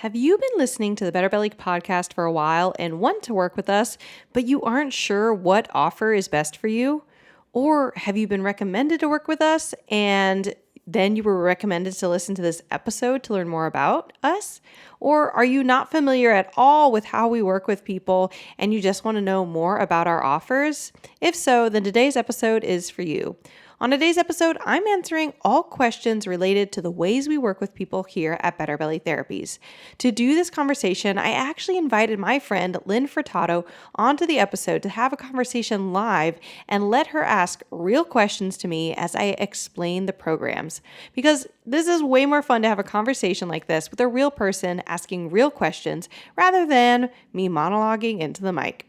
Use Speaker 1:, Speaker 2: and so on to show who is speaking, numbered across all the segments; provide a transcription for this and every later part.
Speaker 1: Have you been listening to the Better Belly podcast for a while and want to work with us, but you aren't sure what offer is best for you? Or have you been recommended to work with us and then you were recommended to listen to this episode to learn more about us? Or are you not familiar at all with how we work with people and you just want to know more about our offers? If so, then today's episode is for you. On today's episode, I'm answering all questions related to the ways we work with people here at Better Belly Therapies. To do this conversation, I actually invited my friend Lynne Furtado onto the episode to have a conversation live and let her ask real questions to me as I explain the programs. Because this is way more fun to have a conversation like this with a real person asking real questions rather than me monologuing into the mic.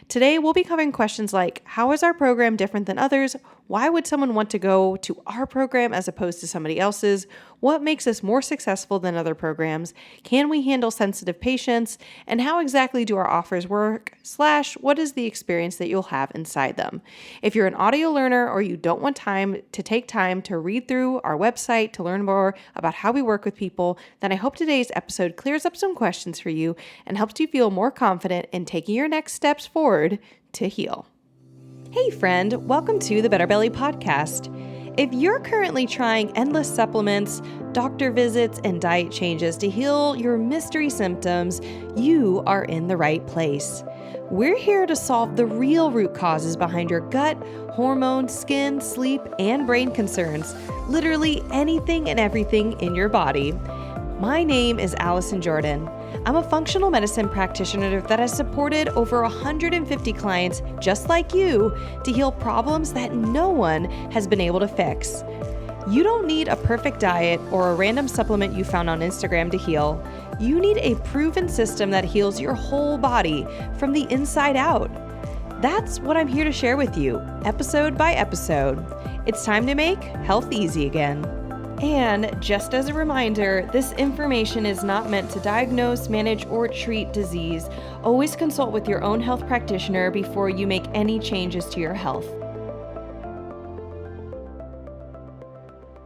Speaker 1: Today, we'll be covering questions like, how is our program different than others? Why would someone want to go to our program as opposed to somebody else's? What makes us more successful than other programs? Can we handle sensitive patients? And how exactly do our offers work? / what is the experience that you'll have inside them? If you're an audio learner or you don't want time to take time to read through our website to learn more about how we work with people, then I hope today's episode clears up some questions for you and helps you feel more confident in taking your next steps forward to heal. Hey friend, welcome to the Better Belly podcast. If you're currently trying endless supplements, doctor visits, and diet changes to heal your mystery symptoms, you are in the right place. We're here to solve the real root causes behind your gut, hormone, skin, sleep, and brain concerns, literally anything and everything in your body. My name is Allison Jordan. I'm a functional medicine practitioner that has supported over 150 clients just like you to heal problems that no one has been able to fix. You don't need a perfect diet or a random supplement you found on Instagram to heal. You need a proven system that heals your whole body from the inside out. That's what I'm here to share with you, episode by episode. It's time to make health easy again. And just as a reminder, this information is not meant to diagnose, manage, or treat disease. Always consult with your own health practitioner before you make any changes to your health.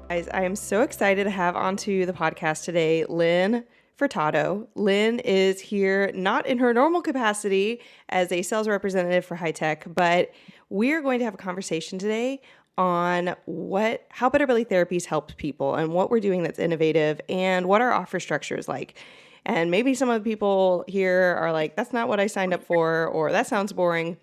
Speaker 1: Guys, I am so excited to have onto the podcast today Lynne Furtado. Lynn is here not in her normal capacity as a sales representative for high tech, but we're going to have a conversation today on how Better Belly Therapies helps people and what we're doing that's innovative and what our offer structure is like. And maybe some of the people here are like, that's not what I signed up for, or that sounds boring.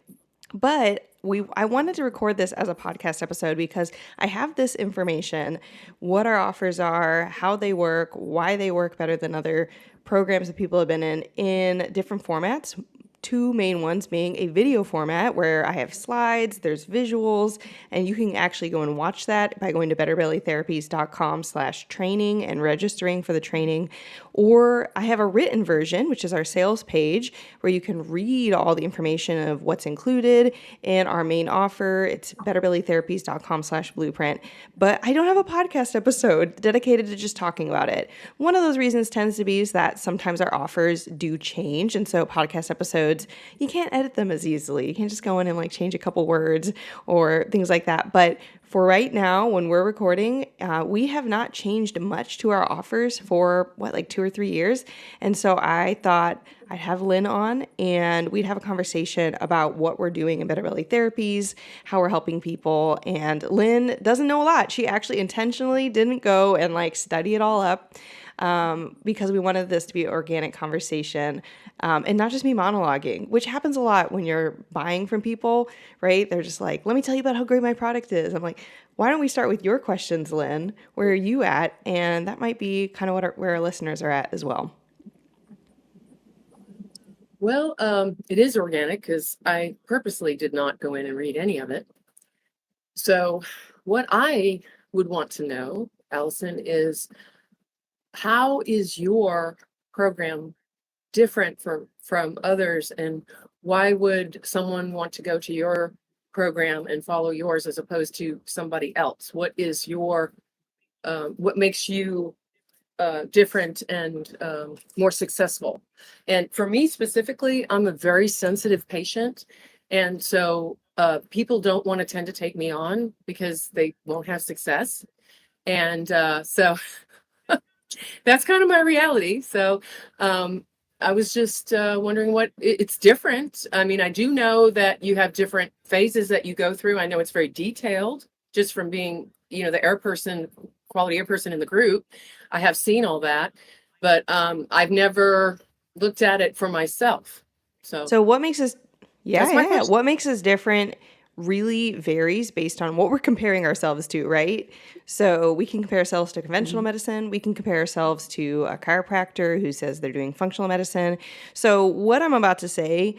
Speaker 1: But I wanted to record this as a podcast episode because I have this information, what our offers are, how they work, why they work better than other programs that people have been in different formats. Two main ones being a video format where I have slides, there's visuals, and you can actually go and watch that by going to betterbellytherapies.com/training and registering for the training. Or I have a written version, which is our sales page, where you can read all the information of what's included in our main offer. It's betterbellytherapies.com/blueprint. But I don't have a podcast episode dedicated to just talking about it. One of those reasons tends to be is that sometimes our offers do change. And so podcast episodes, you can't edit them as easily. You can't just go in and change a couple words or things like that. But for right now, when we're recording, we have not changed much to our offers for 2 or 3 years. And so I thought I'd have Lynn on and we'd have a conversation about what we're doing in Better Belly Therapies, how we're helping people. And Lynn doesn't know a lot. She actually intentionally didn't go and study it all up. Because we wanted this to be an organic conversation and not just me monologuing, which happens a lot when you're buying from people, right? They're just like, let me tell you about how great my product is. I'm like, why don't we start with your questions, Lynn? Where are you at? And that might be kind of where our listeners are at as well.
Speaker 2: Well, it is organic because I purposely did not go in and read any of it. So what I would want to know, Allison, is how is your program different from others, and why would someone want to go to your program and follow yours as opposed to somebody else? What is what makes you different and more successful? And for me specifically, I'm a very sensitive patient, and so people don't want to tend to take me on because they won't have success. And so That's kind of my reality. So, I was just wondering what it's different. I mean, I do know that you have different phases that you go through. I know it's very detailed just from being, the air person, quality air person in the group. I have seen all that, but I've never looked at it for myself. So
Speaker 1: So what makes us, yeah,
Speaker 2: that's my
Speaker 1: yeah, yeah.
Speaker 2: question.
Speaker 1: What makes us different really varies based on what we're comparing ourselves to, right? So we can compare ourselves to conventional
Speaker 2: Mhm.
Speaker 1: medicine. We can compare ourselves to a chiropractor who says they're doing functional medicine. So what I'm about to say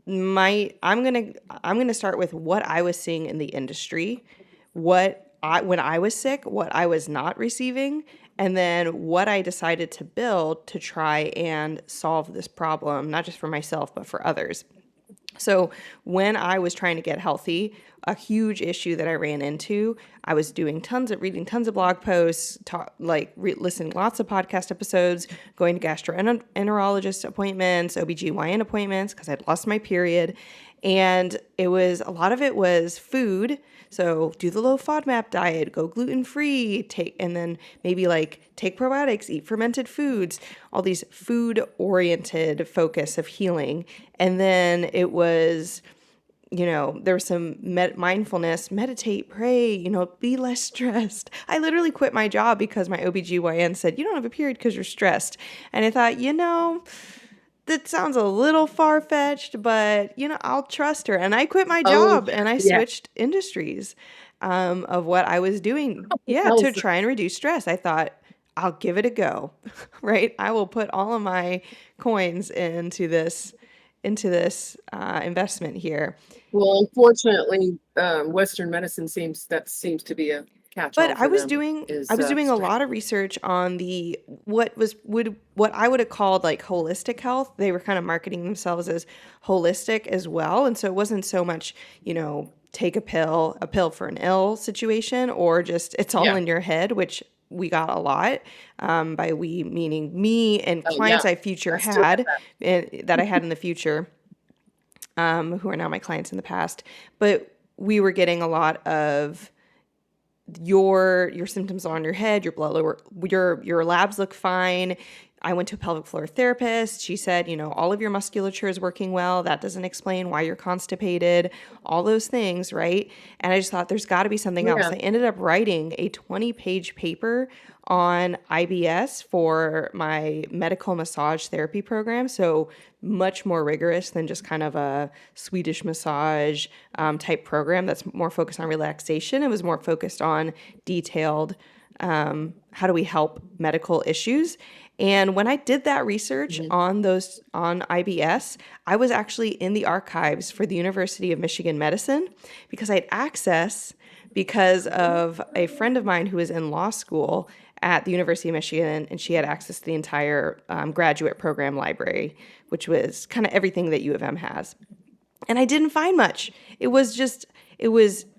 Speaker 1: might I'm gonna start with what I was seeing in the industry, when I was sick, what I was not receiving, and then what I decided to build to try and solve this problem, not just for myself, but for others. So when I was trying to get healthy, a huge issue that I ran into, I was reading tons of blog posts, listening lots of podcast episodes, going to gastroenterologist appointments, OBGYN appointments because I'd lost my period. And a lot of it was food. So do the low FODMAP diet, go gluten free, and then maybe take probiotics, eat fermented foods, all these food oriented focus of healing. And then it was, there was some mindfulness, meditate, pray, be less stressed. I literally quit my job because my OBGYN said, you don't have a period because you're stressed. And I thought, that sounds a little far-fetched, but I'll trust her. And I quit my
Speaker 2: Oh,
Speaker 1: job and I
Speaker 2: yeah.
Speaker 1: switched industries of what I was doing, to
Speaker 2: Allison.
Speaker 1: try and reduce stress. I thought, I'll give it a go, right? I will put all of my coins into this investment here.
Speaker 2: Well, unfortunately, Western medicine seems to be a catch-all
Speaker 1: But
Speaker 2: for them
Speaker 1: I
Speaker 2: is
Speaker 1: was doing a
Speaker 2: stress.
Speaker 1: lot of research on the what I would have called like holistic health. They were kind of marketing themselves as holistic as well, and so it wasn't so much, take a pill for an ill situation, or just it's all
Speaker 2: Yeah.
Speaker 1: in your head, which we got a lot. By we meaning me and
Speaker 2: Oh, yeah.
Speaker 1: clients I future
Speaker 2: I still get
Speaker 1: had,
Speaker 2: that.
Speaker 1: that I had in the future, who are now my clients in the past. But we were getting a lot of your symptoms are on your head, your blood lower, your labs look fine. I went to a pelvic floor therapist. She said, all of your musculature is working well. That doesn't explain why you're constipated, all those things, right? And I just thought there's got to be something else.
Speaker 2: Yeah.
Speaker 1: I ended up writing a 20-page paper on IBS for my medical massage therapy program. So much more rigorous than just kind of a Swedish massage type program that's more focused on relaxation. It was more focused on detailed how do we help medical issues. And when I did that research
Speaker 2: Mhm.
Speaker 1: on IBS, I was actually in the archives for the University of Michigan Medicine because I had access because of a friend of mine who was in law school at the University of Michigan, and she had access to the entire graduate program library, which was kind of everything that U of M has. And I didn't find much. It was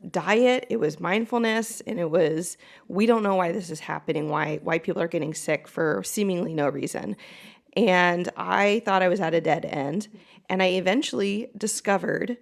Speaker 1: diet, it was mindfulness, and it was, we don't know why this is happening, why people are getting sick for seemingly no reason. And I thought I was at a dead end. And I eventually discovered,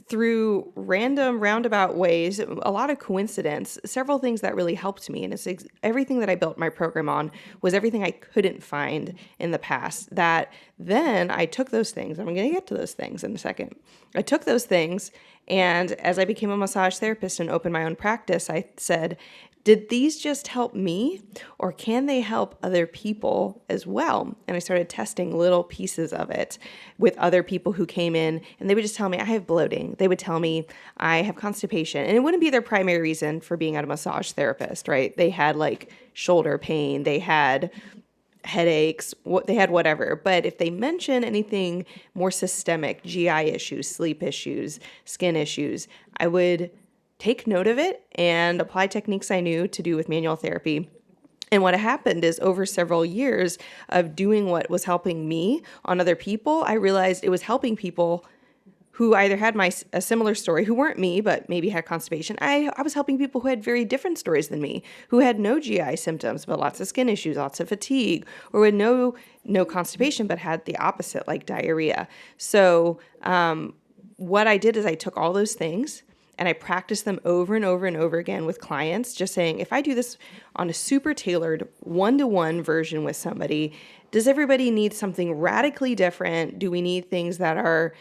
Speaker 1: through random roundabout ways, a lot of coincidence, several things that really helped me. And everything that I built my program on was everything I couldn't find in the past. That then I took those things, I'm going to get to those things in a second. I took those things, and as I became a massage therapist and opened my own practice, I said, did these just help me, or can they help other people as well? And I started testing little pieces of it with other people who came in, and they would just tell me, I have bloating. They would tell me, I have constipation. And it wouldn't be their primary reason for being at a massage therapist, right? They had shoulder pain, they had headaches, they had whatever. But if they mention anything more systemic, GI issues, sleep issues, skin issues, I would take note of it and apply techniques I knew to do with manual therapy. And what happened is, over several years of doing what was helping me on other people, I realized it was helping people who either had a similar story, who weren't me, but maybe had constipation. I was helping people who had very different stories than me, who had no GI symptoms, but lots of skin issues, lots of fatigue, or had no constipation, but had the opposite, like diarrhea. So what I did is I took all those things and I practiced them over and over and over again with clients, just saying, if I do this on a super tailored one-to-one version with somebody. Does everybody need something radically different? Do we need things that are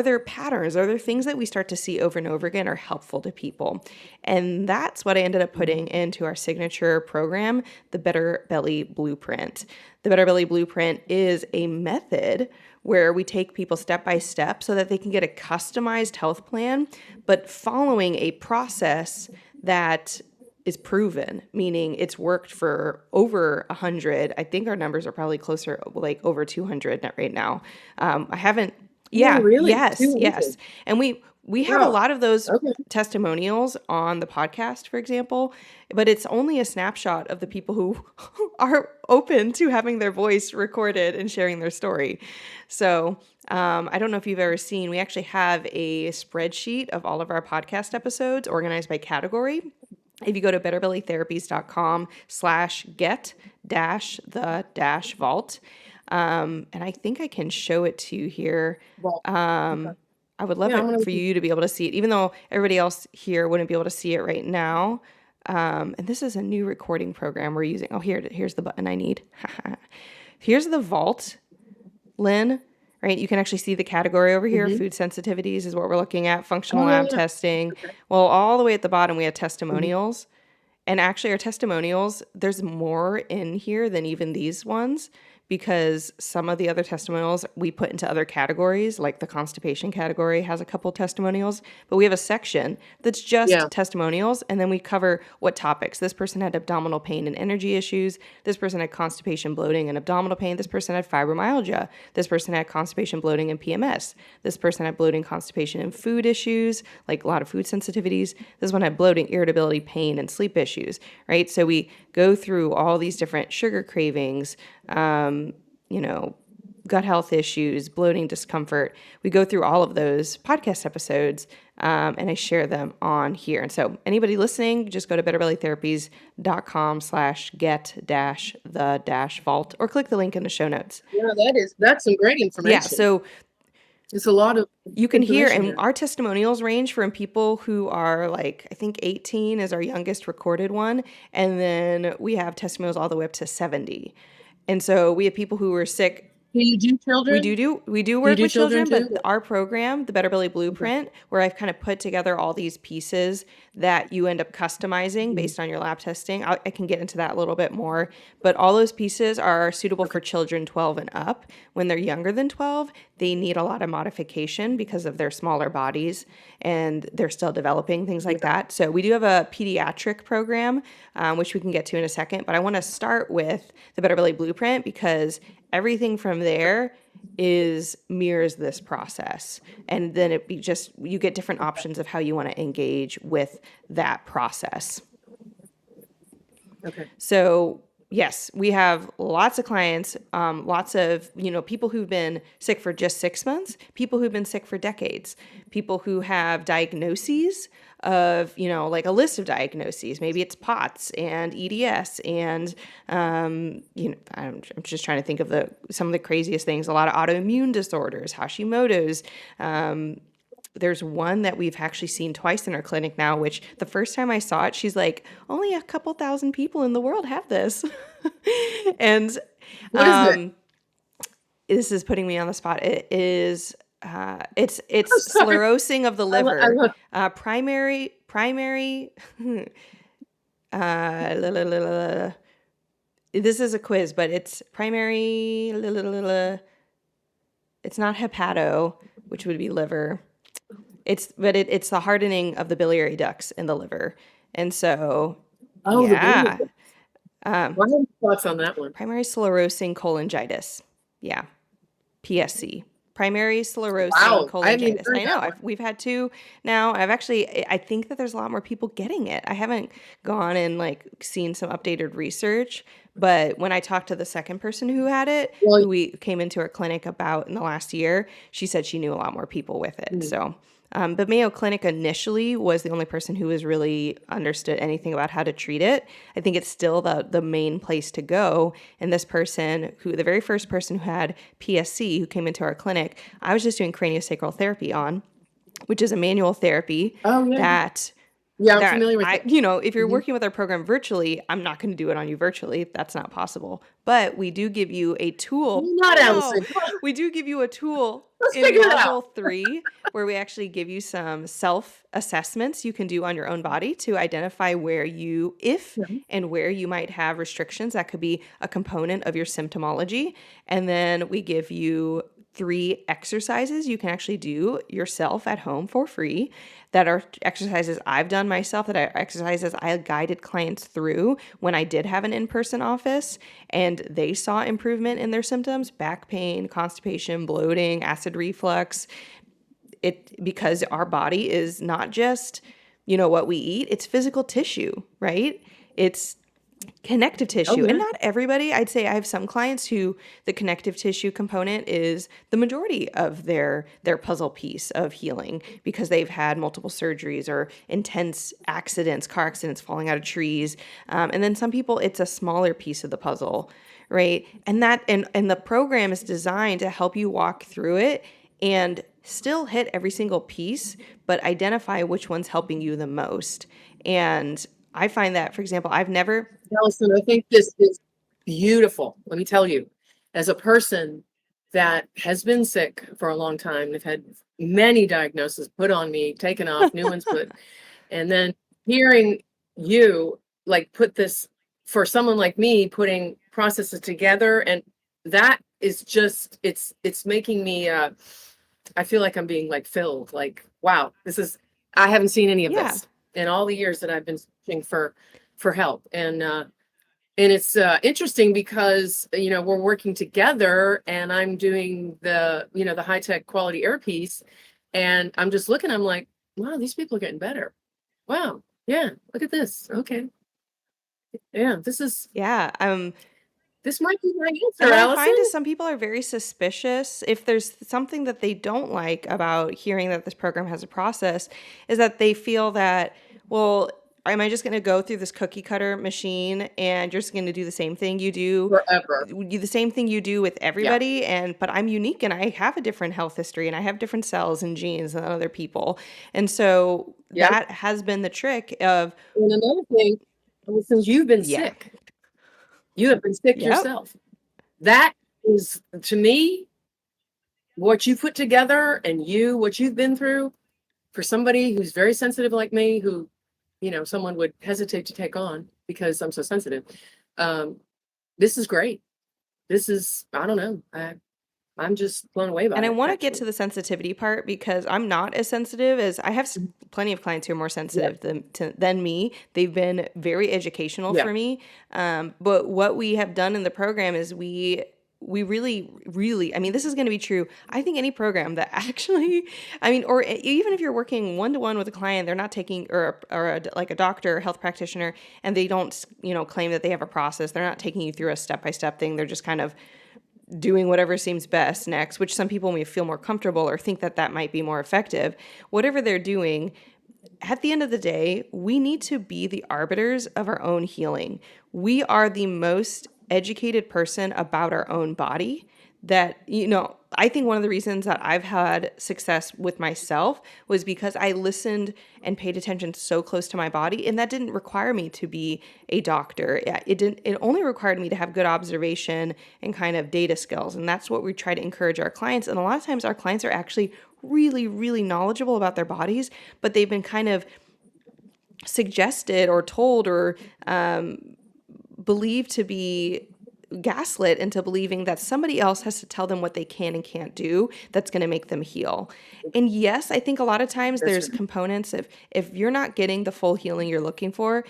Speaker 1: there patterns? Are there things that we start to see over and over again are helpful to people? And that's what I ended up putting into our signature program, the Better Belly Blueprint. The Better Belly Blueprint is a method where we take people step by step so that they can get a customized health plan, but following a process that is proven, meaning it's worked for over 100. I think our numbers are probably closer, like over 200 right now. I haven't,
Speaker 2: Oh,
Speaker 1: yeah,
Speaker 2: really?
Speaker 1: yes,
Speaker 2: 200.
Speaker 1: And we have a
Speaker 2: Wow.
Speaker 1: lot of those
Speaker 2: Okay.
Speaker 1: testimonials on the podcast, for example, but it's only a snapshot of the people who are open to having their voice recorded and sharing their story. So I don't know if you've ever seen, we actually have a spreadsheet of all of our podcast episodes organized by category. If you go to betterbellytherapies.com/get-the-vault, and I think I can show it to you here.
Speaker 2: Well, okay.
Speaker 1: I would love
Speaker 2: Yeah, I'm
Speaker 1: it
Speaker 2: gonna.
Speaker 1: for you to be able to see it, even though everybody else here wouldn't be able to see it right now. And this is a new recording program we're using. Oh, here's the button I need. Here's the vault, Lynn, right? You can actually see the category over here.
Speaker 2: Mhm.
Speaker 1: Food sensitivities is what we're looking at. Functional
Speaker 2: Oh, yeah,
Speaker 1: lab
Speaker 2: yeah.
Speaker 1: testing.
Speaker 2: Okay.
Speaker 1: Well, all the way at the bottom, we have
Speaker 2: Mhm.
Speaker 1: testimonials. And actually, our testimonials, there's more in here than even these ones, because some of the other testimonials we put into other categories, like the constipation category has a couple testimonials, but we have a section that's
Speaker 2: Yeah.
Speaker 1: just testimonials, and then we cover what topics. This person had abdominal pain and energy issues. This person had constipation, bloating, and abdominal pain. This person had fibromyalgia. This person had constipation, bloating, and PMS. This person had bloating, constipation, and food issues, like a lot of food sensitivities. This one had bloating, irritability, pain, and sleep issues, right? So we go through all these different sugar cravings, gut health issues, bloating, discomfort. We go through all of those podcast episodes, and I share them on here. And so anybody listening, just go to betterbellytherapies.com/get-the-vault or click the link in the show notes.
Speaker 2: Yeah, that's some great
Speaker 1: Yeah,
Speaker 2: information.
Speaker 1: so
Speaker 2: It's a lot of
Speaker 1: you can hear,
Speaker 2: information
Speaker 1: and
Speaker 2: here.
Speaker 1: our testimonials range from people who are like, I think 18 is our youngest recorded one. And then we have testimonials all the way up to 70. And so we have people who were sick.
Speaker 2: Do you do children?
Speaker 1: We do
Speaker 2: you
Speaker 1: work
Speaker 2: do
Speaker 1: with
Speaker 2: children
Speaker 1: children,
Speaker 2: too?
Speaker 1: but our program, the Better Belly Blueprint, where I've kind of put together all these pieces that you end up customizing based on your lab testing. I can get into that a little bit more, but all those pieces are suitable for children 12 and up. When they're younger than 12, they need a lot of modification because of their smaller bodies and they're still developing, things like that. So we do have a pediatric program, which we can get to in a second, but I want to start with the Better Belly Blueprint because everything from there mirrors this process. And then you get different options of how you want to engage with that process.
Speaker 2: Okay.
Speaker 1: So yes, we have lots of clients, lots of, people who've been sick for just 6 months, people who've been sick for decades, people who have diagnoses of, like a list of diagnoses. Maybe it's POTS and EDS and, I'm just trying to think of some of the craziest things, a lot of autoimmune disorders, Hashimoto's. There's one that we've actually seen twice in our clinic now, which the first time I saw it, she's like, only a couple thousand people in the world have this. And
Speaker 2: What is it?
Speaker 1: this is putting me on the spot. It is, it's
Speaker 2: Oh, sorry.
Speaker 1: sclerosing of the
Speaker 2: I
Speaker 1: liver,
Speaker 2: love.
Speaker 1: primary, this is a quiz, but it's primary, it's not hepato, which would be liver. It's the hardening of the biliary ducts in the liver. And so,
Speaker 2: Oh,
Speaker 1: yeah.
Speaker 2: the what are your thoughts on that one?
Speaker 1: Primary sclerosing cholangitis. Yeah. PSC. Primary sclerosing
Speaker 2: Wow, I haven't even
Speaker 1: cholangitis.
Speaker 2: heard
Speaker 1: I know.
Speaker 2: that one.
Speaker 1: We've had two now. I think that there's a lot more people getting it. I haven't gone and seen some updated research, but when I talked to the second person who had it,
Speaker 2: Well,
Speaker 1: who we came into our clinic about in the last year, she said she knew a lot more people with it. So, but Mayo Clinic initially was the only person who was really understood anything about how to treat it. I think it's still the main place to go. And this person, the very first person who had PSC, who came into our clinic, I was just doing craniosacral therapy on, which is a manual therapy
Speaker 2: oh yeah.
Speaker 1: that
Speaker 2: Yeah, I'm
Speaker 1: that
Speaker 2: familiar with it.
Speaker 1: if you're
Speaker 2: Hmm.
Speaker 1: working with our program virtually, I'm not going to do it on you virtually. That's not possible. But we do give you a tool.
Speaker 2: Not
Speaker 1: I know.
Speaker 2: Allison. Come on,
Speaker 1: We do give you a tool
Speaker 2: let's
Speaker 1: in
Speaker 2: figure it out.
Speaker 1: module 3 where we actually give you some self assessments you can do on your own body to identify if
Speaker 2: Yeah.
Speaker 1: and where you might have restrictions. That could be a component of your symptomology. And then we give you 3 exercises you can actually do yourself at home for free that are exercises I've done myself, that are exercises I guided clients through when I did have an in-person office and they saw improvement in their symptoms: back pain, constipation, bloating, acid reflux. Because our body is not just what we eat, it's physical tissue, right? It's connective
Speaker 2: Oh
Speaker 1: tissue. And
Speaker 2: yeah.
Speaker 1: not everybody. I'd say I have some clients who the connective tissue component is the majority of their puzzle piece of healing because they've had multiple surgeries or intense accidents, car accidents, falling out of trees. And then some people, it's a smaller piece of the puzzle, right? And the program is designed to help you walk through it and still hit every single piece, but identify which one's helping you the most. And I find that, for example, I've never.
Speaker 2: Allison, I think this is beautiful. Let me tell you, as a person that has been sick for a long time, I've had many diagnoses put on me, taken off, new ones put, and then hearing you like put this for someone like me, putting processes together, and that is just it's making me I feel like I'm being like filled, like, wow, I haven't seen any of
Speaker 1: Yeah.
Speaker 2: this in all the years that I've been searching for help. And it's interesting because, we're working together and I'm doing the high tech quality air piece. And I'm just looking, I'm like, wow, these people are getting better. Wow. Yeah. Look at this. Okay. Yeah.
Speaker 1: Yeah.
Speaker 2: This might be my
Speaker 1: And
Speaker 2: answer,
Speaker 1: what I
Speaker 2: Allison.
Speaker 1: find is some people are very suspicious if there's something that they don't like about hearing that this program has a process, is that they feel that, well, am I just going to go through this cookie cutter machine and you're just going to do the same thing
Speaker 2: Forever.
Speaker 1: the same thing you do with
Speaker 2: Yeah.
Speaker 1: everybody, but I'm unique and I have a different health history and I have different cells and genes than other people. And so
Speaker 2: Yes.
Speaker 1: that has been the trick of,
Speaker 2: And another thing, since you've been
Speaker 1: yeah,
Speaker 2: sick, you have been sick
Speaker 1: yep.
Speaker 2: yourself. That is, to me, what you put together and what you've been through for somebody who's very sensitive like me, who, someone would hesitate to take on because I'm so sensitive. Um, this is great. I don't know. I'm just blown away
Speaker 1: And
Speaker 2: by
Speaker 1: I
Speaker 2: it,
Speaker 1: want to get
Speaker 2: actually.
Speaker 1: to the sensitivity part because I'm not as sensitive as I have
Speaker 2: Mhm.
Speaker 1: plenty of clients who are more
Speaker 2: Yeah.
Speaker 1: sensitive than me. They've been very educational
Speaker 2: Yeah.
Speaker 1: for me. But what we have done in the program is we really, really, I mean, this is going to be true. I think any program that actually, I mean, or even if you're working one-to-one with a client, they're not taking, like a doctor or health practitioner, and they don't, claim that they have a process. They're not taking you through a step-by-step thing. They're just kind of doing whatever seems best next, which some people may feel more comfortable or think that that might be more effective. Whatever they're doing, at the end of the day, we need to be the arbiters of our own healing. We are the most educated person about our own body. I think one of the reasons that I've had success with myself was because I listened and paid attention so close to my body, and that didn't require me to be a doctor. It only required me to have good observation and kind of data skills, and that's what we try to encourage our clients. And a lot of times our clients are actually really, really knowledgeable about their bodies, but they've been kind of suggested or told or believed to be gaslit into believing that somebody else has to tell them what they can and can't do that's going to make them heal. And yes, I think a lot of times
Speaker 2: That's
Speaker 1: there's
Speaker 2: right.
Speaker 1: components of, if you're not getting the full healing you're looking for,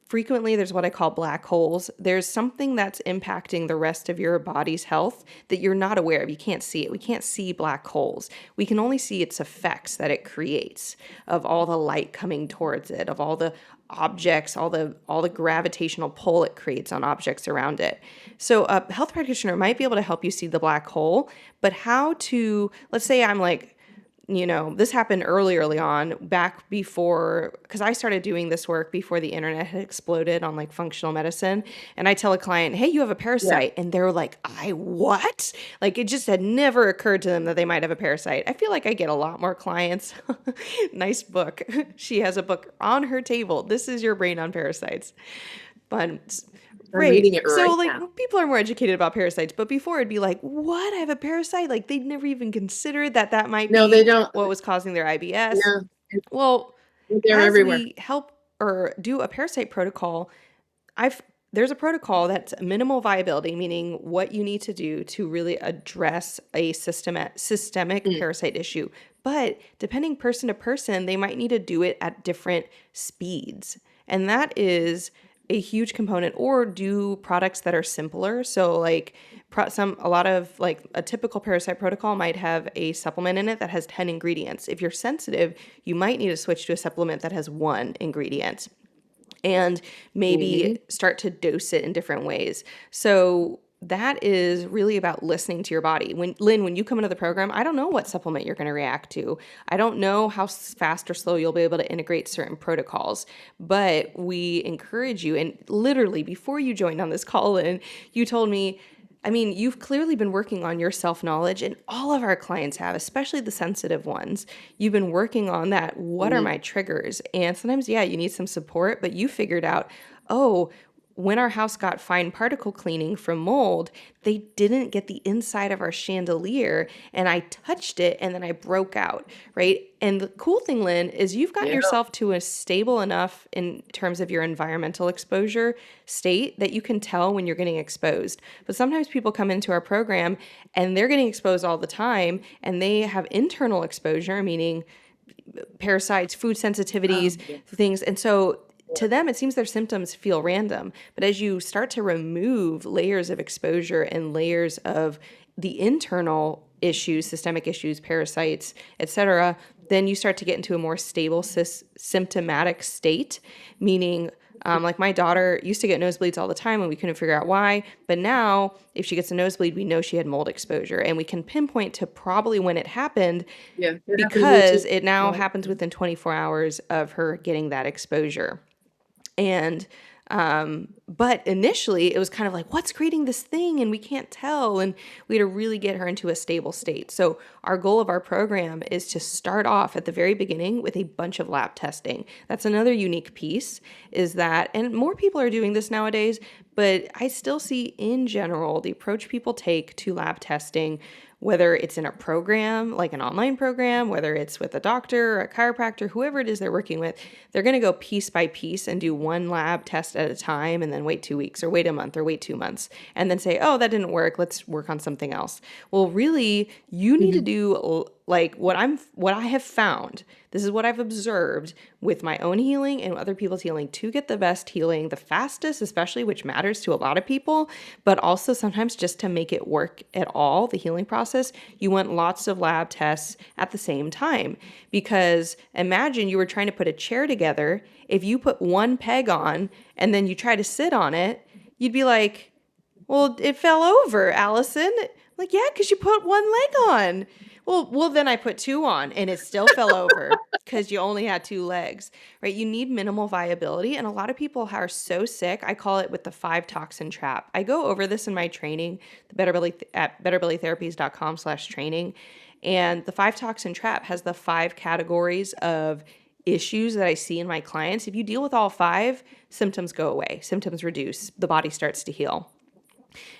Speaker 1: frequently there's what I call black holes. There's something that's impacting the rest of your body's health that you're not aware of. You can't see it. We can't see black holes. We can only see its effects that it creates, of all the light coming towards it, of all the objects, all the gravitational pull it creates on objects around it. So a health practitioner might be able to help you see the black hole, but let's say I'm like this happened early on, back before, because I started doing this work before the internet had exploded on like functional medicine. And I tell a client, hey, you have a
Speaker 2: Yeah.
Speaker 1: parasite. And they're like, what? Like it just had never occurred to them that they might have a parasite. I feel like I get a lot more clients. Nice book. She has a book on her table. This is your brain on parasites. But
Speaker 2: I'm reading it
Speaker 1: so
Speaker 2: right
Speaker 1: like
Speaker 2: now.
Speaker 1: people are more educated about parasites, but before it'd be like, what? I have a parasite? Like they'd never even considered that might
Speaker 2: No, they
Speaker 1: be
Speaker 2: don't.
Speaker 1: what was causing their IBS.
Speaker 2: No,
Speaker 1: Well,
Speaker 2: they're
Speaker 1: as
Speaker 2: everywhere.
Speaker 1: we help or do a parasite protocol, there's a protocol that's minimal viability, meaning what you need to do to really address a systemic
Speaker 2: Mm.
Speaker 1: parasite issue. But depending person to person, they might need to do it at different speeds. And that is a huge component, or do products that are simpler. So like a lot of like a typical parasite protocol might have a supplement in it that has 10 ingredients. If you're sensitive, you might need to switch to a supplement that has one ingredient and maybe
Speaker 2: Mhm.
Speaker 1: start to dose it in different ways. So that is really about listening to your body. Lynn, when you come into the program, I don't know what supplement you're going to react to. I don't know how fast or slow you'll be able to integrate certain protocols, but we encourage you. And literally before you joined on this call, Lynn, you told me, I mean, you've clearly been working on your self-knowledge, and all of our clients have, especially the sensitive ones. You've been working on that. What are
Speaker 2: Mhm.
Speaker 1: my triggers? And sometimes, yeah, you need some support, but you figured out, oh, when our house got fine particle cleaning from mold, they didn't get the inside of our chandelier, and I touched it and then I broke out, right? And the cool thing, Lynn, is you've gotten
Speaker 2: Yeah.
Speaker 1: yourself to a stable enough in terms of your environmental exposure state that you can tell when you're getting exposed. But sometimes people come into our program and they're getting exposed all the time, and they have internal exposure, meaning parasites, food
Speaker 2: Oh,
Speaker 1: sensitivities,
Speaker 2: yeah.
Speaker 1: things. And so to them, it seems their symptoms feel random. But as you start to remove layers of exposure and layers of the internal issues, systemic issues, parasites, etc., then you start to get into a more stable symptomatic state, meaning like my daughter used to get nosebleeds all the time and we couldn't figure out why. But now, if she gets a nosebleed, we know she had mold exposure and we can pinpoint to probably when it happened,
Speaker 2: Yeah, that happened to me too.
Speaker 1: because it now
Speaker 2: Right.
Speaker 1: happens within 24 hours of her getting that exposure. And but initially it was kind of like, what's creating this thing? And we can't tell. And we had to really get her into a stable state. So our goal of our program is to start off at the very beginning with a bunch of lab testing. That's another unique piece, is that, and more people are doing this nowadays, but I still see in general the approach people take to lab testing, whether it's in a program, like an online program, whether it's with a doctor or a chiropractor, whoever it is they're working with, they're going to go piece by piece and do one lab test at a time and then wait 2 weeks or wait a month or wait 2 months and then say, oh, that didn't work. Let's work on something else. Well, really, you need to
Speaker 2: Mhm.
Speaker 1: do like what I have found. This is what I've observed with my own healing and other people's healing, to get the best healing the fastest, especially, which matters to a lot of people, but also sometimes just to make it work at all, the healing process, you want lots of lab tests at the same time. Because imagine you were trying to put a chair together. If you put one peg on and then you try to sit on it, you'd be like, well, it fell over, Allison. Like, yeah, because you put one leg on. Well, then I put two on and it still fell over because you only had two legs, right? You need minimal viability. And a lot of people are so sick. I call it with the 5 toxin trap. I go over this in my training, the Better Belly at betterbellytherapies.com/training. And the 5 toxin trap has the 5 categories of issues that I see in my clients. If you deal with all 5, symptoms go away, symptoms reduce, the body starts to heal.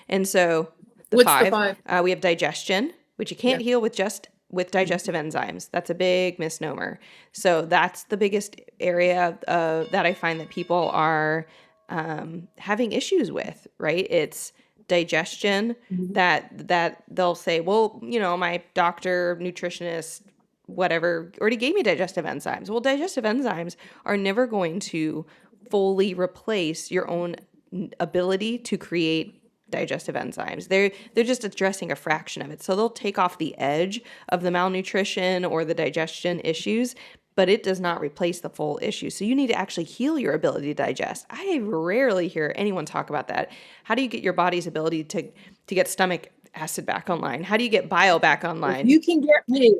Speaker 1: And so the
Speaker 2: What's the
Speaker 1: 5,
Speaker 2: 5?
Speaker 1: we have digestion, which you
Speaker 2: Yeah.
Speaker 1: can't heal with just with digestive enzymes. That's a big misnomer. So that's the biggest area that I find that people are having issues with, right? It's digestion,
Speaker 2: Mhm.
Speaker 1: that they'll say, well, my doctor, nutritionist, whatever, already gave me digestive enzymes. Well, digestive enzymes are never going to fully replace your own ability to create digestive enzymes. They're just addressing a fraction of it. So they'll take off the edge of the malnutrition or the digestion issues, but it does not replace the full issue. So you need to actually heal your ability to digest. I rarely hear anyone talk about that. How do you get your body's ability to get stomach acid back online? How do you get bile back
Speaker 2: If
Speaker 1: online?
Speaker 2: you can get me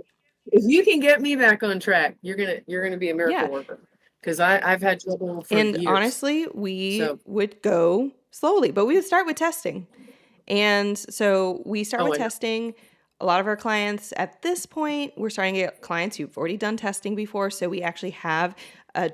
Speaker 2: If you can get me back on track, you're gonna be a miracle
Speaker 1: Yeah.
Speaker 2: worker. Because I've had trouble for
Speaker 1: And
Speaker 2: years.
Speaker 1: honestly, we
Speaker 2: So,
Speaker 1: would go slowly, but we would start with testing. And so we start with
Speaker 2: oh, I know.
Speaker 1: testing. A lot of our clients at this point, we're starting to get clients who've already done testing before. So we actually have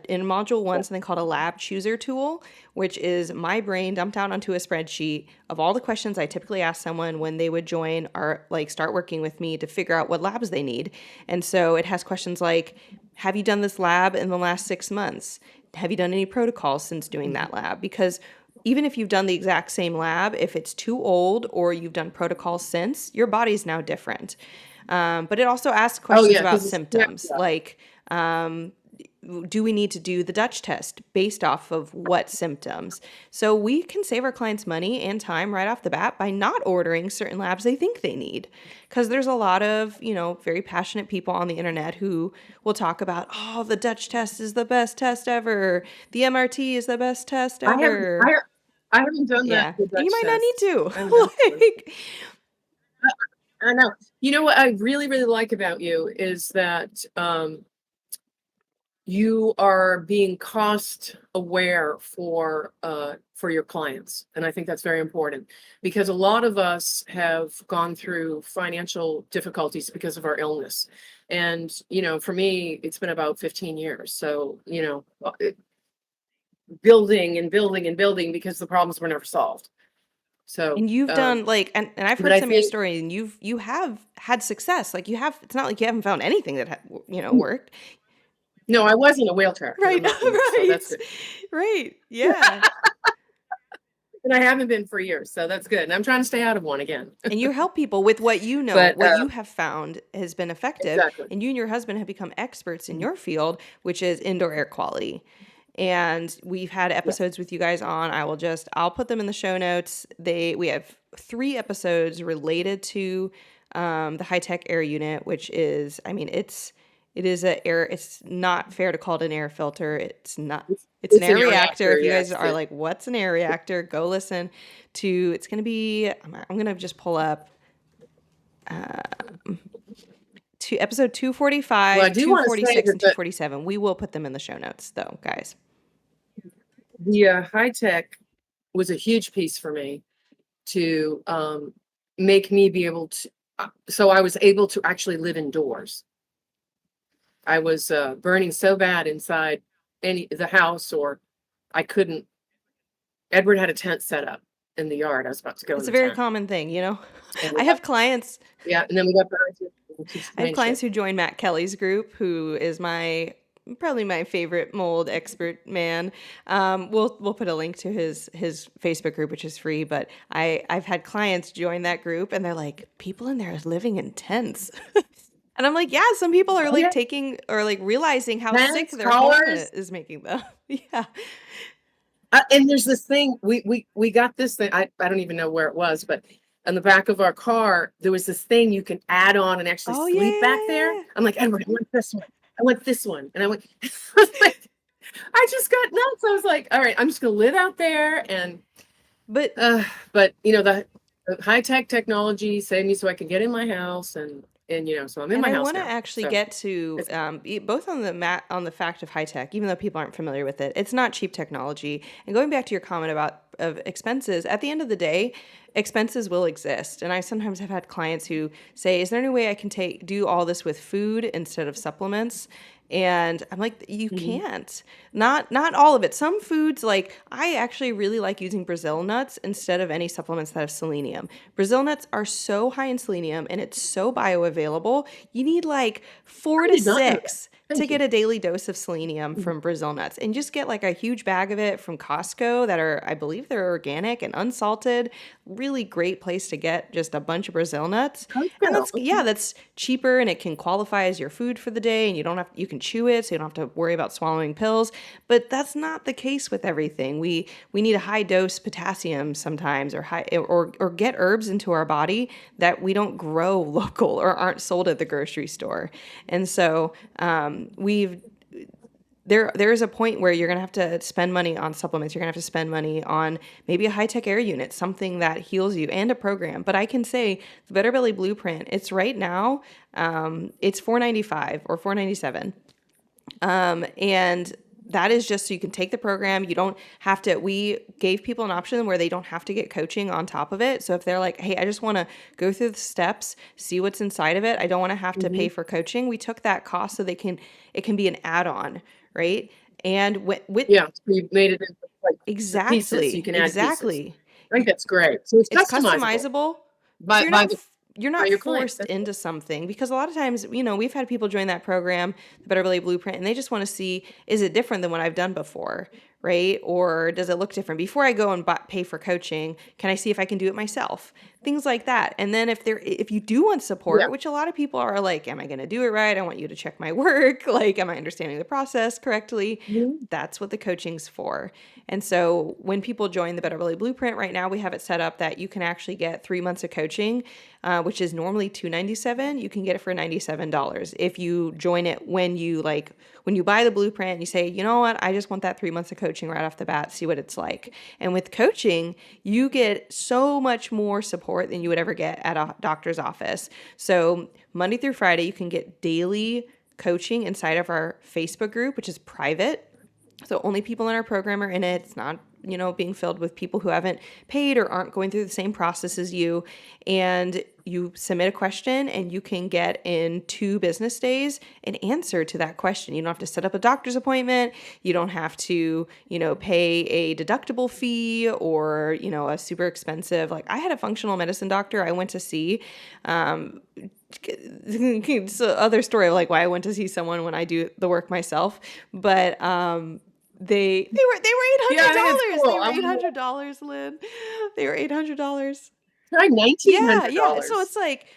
Speaker 1: in module one something called a lab chooser tool, which is my brain dumped out onto a spreadsheet of all the questions I typically ask someone when they would join or like start working with me to figure out what labs they need. And so it has questions like, have you done this lab in the last 6 months? Have you done any protocols since doing
Speaker 2: Mhm.
Speaker 1: that lab? Because even if you've done the exact same lab, if it's too old or you've done protocols since, your body's now different. But it also asks
Speaker 2: Oh
Speaker 1: questions
Speaker 2: yeah,
Speaker 1: about
Speaker 2: because it's
Speaker 1: symptoms,
Speaker 2: snapshot.
Speaker 1: like um, do we need to do the Dutch test based off of what symptoms? So we can save our clients money and time right off the bat by not ordering certain labs they think they need. Because there's a lot of, very passionate people on the internet who will talk about, oh, the Dutch test is the best test ever. The MRT is the best test
Speaker 2: I haven't
Speaker 1: ever.
Speaker 2: I haven't done that
Speaker 1: Yeah.
Speaker 2: the
Speaker 1: And you
Speaker 2: Dutch
Speaker 1: might not need
Speaker 2: test.
Speaker 1: to.
Speaker 2: I haven't done that one.
Speaker 1: Like,
Speaker 2: I know. You know what I really, really like about you is that you are being cost aware for your clients. And I think that's very important because a lot of us have gone through financial difficulties because of our illness. And, for me, it's been about 15 years. So, building and building and building because the problems were never solved. So,
Speaker 1: and you've done like, and I've
Speaker 2: but
Speaker 1: heard
Speaker 2: I
Speaker 1: some of your
Speaker 2: think,
Speaker 1: story, and you have had success. Like it's not like you haven't found anything that worked.
Speaker 2: no, I was in a wheelchair and I'm
Speaker 1: Right.
Speaker 2: not anymore. So
Speaker 1: Right.
Speaker 2: that's good.
Speaker 1: Right. Yeah.
Speaker 2: And I haven't been for years. So that's good. And I'm trying to stay out of one again.
Speaker 1: And you help people with what
Speaker 2: But
Speaker 1: what you have found has been effective.
Speaker 2: exactly.
Speaker 1: And you and your husband have become experts in
Speaker 2: Mhm.
Speaker 1: your field, which is indoor air quality. And we've had
Speaker 2: Yes.
Speaker 1: episodes with you guys on. I'll put them in the show notes. We have 3 episodes related to the high tech air unit, which is, I mean, it is a air. It's not fair to call it an air filter. It's not.
Speaker 2: It's,
Speaker 1: It's an
Speaker 2: it's
Speaker 1: air
Speaker 2: an air
Speaker 1: reactor.
Speaker 2: reactor.
Speaker 1: If you guys
Speaker 2: Yes.
Speaker 1: are like, what's an air reactor? Go listen to. It's gonna be. I'm gonna just pull up to episode
Speaker 2: Well, I
Speaker 1: 245,
Speaker 2: do want to say
Speaker 1: 246,
Speaker 2: that
Speaker 1: and 247. We will put them in the show notes, though, guys.
Speaker 2: the high tech was a huge piece for me to make me be able to. So I was able to actually live indoors. I was burning so bad inside the house, or I couldn't. Edward had a tent set up in the yard. I was about to go in
Speaker 1: It's a
Speaker 2: the
Speaker 1: very
Speaker 2: tent,
Speaker 1: common thing,
Speaker 2: and
Speaker 1: I have clients.
Speaker 2: yeah, and then we got behind you, which is
Speaker 1: I have
Speaker 2: main
Speaker 1: clients
Speaker 2: shit.
Speaker 1: who join Matt Kelly's group, who is probably my favorite mold expert man. We'll put a link to his Facebook group, which is free. But I've had clients join that group, and they're like, people in there is living in tents. And I'm like, yeah, some people are
Speaker 2: Oh
Speaker 1: like
Speaker 2: yeah,
Speaker 1: taking or like realizing how sick
Speaker 2: tents,
Speaker 1: their home
Speaker 2: collars.
Speaker 1: is making them. Yeah.
Speaker 2: And there's this thing we got this thing. I don't even know where it was, but on the back of our car there was this thing you can add on and actually
Speaker 1: Oh yeah,
Speaker 2: sleep back there.
Speaker 1: yeah, yeah.
Speaker 2: I'm like, Edward, I want this one. I want this one, and I went. I was like, I just got nuts. I was like, all right, I'm just gonna live out there, and
Speaker 1: But
Speaker 2: but the high tech technology saved me so I could get in my house, and so I'm in
Speaker 1: and
Speaker 2: my
Speaker 1: I
Speaker 2: house
Speaker 1: want to
Speaker 2: now.
Speaker 1: actually
Speaker 2: So
Speaker 1: get to
Speaker 2: it's
Speaker 1: both on the fact of high tech, even though people aren't familiar with it. It's not cheap technology. And going back to your comment about of expenses, at the end of the day, expenses will exist. And I sometimes have had clients who say, "Is there any way I can do all this with food instead of supplements?" And I'm like, you
Speaker 2: Mhm.
Speaker 1: can't. Not all of it. Some foods, like I actually really like using Brazil nuts instead of any supplements that have selenium. Brazil nuts are so high in selenium and it's so bioavailable. You need like four
Speaker 2: I
Speaker 1: to
Speaker 2: did not know that.
Speaker 1: six to
Speaker 2: Thank
Speaker 1: get
Speaker 2: you.
Speaker 1: a daily dose of selenium
Speaker 2: Mhm.
Speaker 1: from Brazil nuts, and just get like a huge bag of it from Costco that are, I believe they're organic and unsalted. Really great place to get just a bunch of Brazil nuts. And
Speaker 2: Costco. Okay.
Speaker 1: that's cheaper, and it can qualify as your food for the day, and you can chew it, so you don't have to worry about swallowing pills. But that's not the case with everything. We need a high dose potassium sometimes, or get herbs into our body that we don't grow local or aren't sold at the grocery store. And so we've there is a point where you're going to have to spend money on supplements. You're going to have to spend money on maybe a high-tech air unit, something that heals you, and a program. But I can say the Better Belly Blueprint, it's right now, it's $495 or $497. And that is just so you can take the program. You don't have to, we gave people an option where they don't have to get coaching on top of it. So if they're like, hey, I just want to go through the steps, see what's inside of it, I don't want to have to pay for coaching. We took that cost so it can be an add-on, right? And
Speaker 2: Yeah, so you've made it into like pieces. You
Speaker 1: exactly,
Speaker 2: can add pieces.
Speaker 1: exactly.
Speaker 2: I think that's great. So it's
Speaker 1: It's
Speaker 2: customizable
Speaker 1: customizable.
Speaker 2: by,
Speaker 1: So
Speaker 2: by the
Speaker 1: you're
Speaker 2: by
Speaker 1: not
Speaker 2: your client.
Speaker 1: forced into something, because a lot of times, we've had people join that program, the Better Belly Blueprint, and they just want to see, is it different than what I've done before, right? Or does it look different? Before I go and pay for coaching, can I see if I can do it myself? Things like that. And then if you do want support,
Speaker 2: Yeah.
Speaker 1: which a lot of people are like, am I going to do it right? I want you to check my work. Like, am I understanding the process correctly?
Speaker 2: Mhm.
Speaker 1: That's what the coaching's for. And so when people join the Better Belly Blueprint right now, we have it set up that you can actually get 3 months of coaching, which is normally $297. You can get it for $97 if you join it when you buy the blueprint and you say, you know what, I just want that 3 months of coaching right off the bat, see what it's like. And with coaching, you get so much more support than you would ever get at a doctor's office. So Monday through Friday, you can get daily coaching inside of our Facebook group, which is private. So only people in our program are in it. It's not, being filled with people who haven't paid or aren't going through the same process as you. And you submit a question and you can get in 2 business days an answer to that question. You don't have to set up a doctor's appointment. You don't have to, pay a deductible fee or, a super expensive, like I had a functional medicine doctor I went to see. It's other story of like why I went to see someone when I do the work myself, but they were
Speaker 2: Yeah, I think it's
Speaker 1: $800.
Speaker 2: cool.
Speaker 1: They were $800, Lynn. They were $800.
Speaker 2: Try
Speaker 1: Yeah, yeah. So
Speaker 2: $1,900.
Speaker 1: it's like,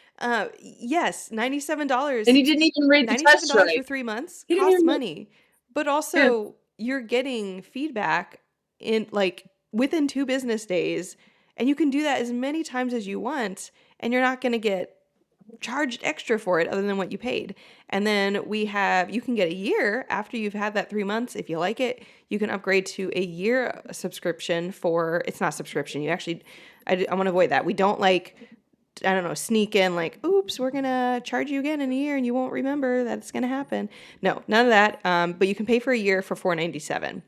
Speaker 1: yes, $97.
Speaker 2: And he didn't even read the test
Speaker 1: $97 for
Speaker 2: right.
Speaker 1: 3 months
Speaker 2: He didn't
Speaker 1: costs
Speaker 2: even
Speaker 1: money, but
Speaker 2: yeah.
Speaker 1: also you're getting feedback in like within 2 business days, and you can do that as many times as you want, and you're not going to get charged extra for it other than what you paid. And then you can get a year after you've had that 3 months. If you like it, you can upgrade to a year subscription it's not subscription. I want to avoid that. We don't sneak in like, oops, we're going to charge you again in a year and you won't remember that it's going to happen. No, none of that. But you can pay for a year for $497.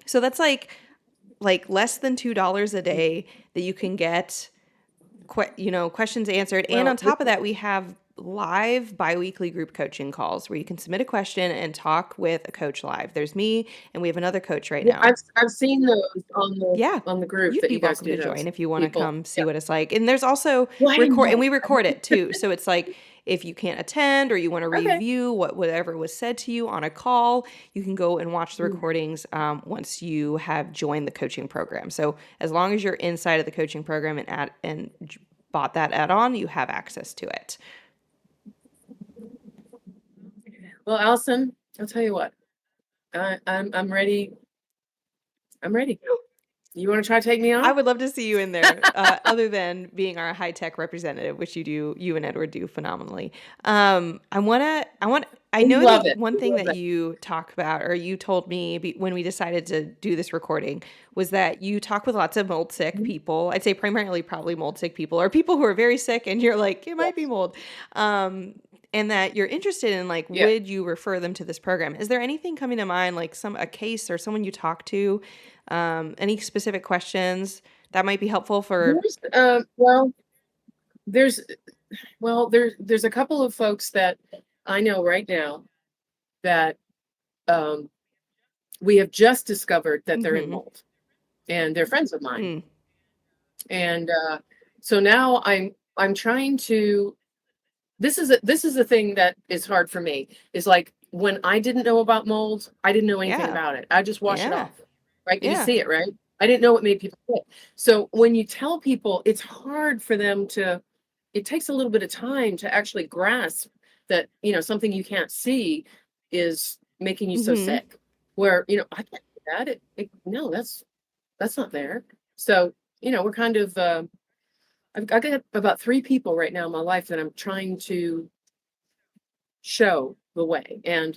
Speaker 1: So that's like less than $2 a day that you can get questions answered. And on top of that, we have live biweekly group coaching calls where you can submit a question and talk with a coach live. There's me and we have another coach right now.
Speaker 2: I've seen those
Speaker 1: Yeah.
Speaker 2: on the group
Speaker 1: You'd
Speaker 2: that
Speaker 1: be
Speaker 2: you guys
Speaker 1: welcome
Speaker 2: do
Speaker 1: to
Speaker 2: those.
Speaker 1: join if you want to
Speaker 2: People.
Speaker 1: come see what it's like. And there's also
Speaker 2: Well, I didn't know.
Speaker 1: and we record it too. So it's like if you can't attend or you want to
Speaker 2: Okay.
Speaker 1: review whatever was said to you on a call, you can go and watch the recordings once you have joined the coaching program. So as long as you're inside of the coaching program and bought that add-on, you have access to it.
Speaker 2: Well, Allison, I'll tell you what. I'm ready. I'm ready. You want to try to take me on?
Speaker 1: I would love to see you in there, other than being our high-tech representative, which you and Edward do phenomenally. I know
Speaker 2: love
Speaker 1: that
Speaker 2: it.
Speaker 1: one
Speaker 2: We
Speaker 1: thing
Speaker 2: love
Speaker 1: that
Speaker 2: it.
Speaker 1: you talk about, or you told me when we decided to do this recording, was that you talk with lots of mold sick people. I'd say primarily probably mold sick people, or people who are very sick and you're like, it might be mold. And that you're interested in
Speaker 2: Yeah.
Speaker 1: would you refer them to this program? Is there anything coming to mind, like a case or someone you talk to, any specific questions that might be helpful for?
Speaker 2: There's a couple of folks that I know right now that we have just discovered that they're in mold, and they're friends of mine. And so now I'm trying to. This is a thing that is hard for me. Is like when I didn't know about mold, I didn't know anything about it. I just wash it off, right? You see it, right? I didn't know what made people sick. So when you tell people, it's hard for them to. It takes a little bit of time to actually grasp that something you can't see is making you so sick. Where I can't do that. No, that's not there. So we're kind of. I got about 3 people right now in my life that I'm trying to show the way. And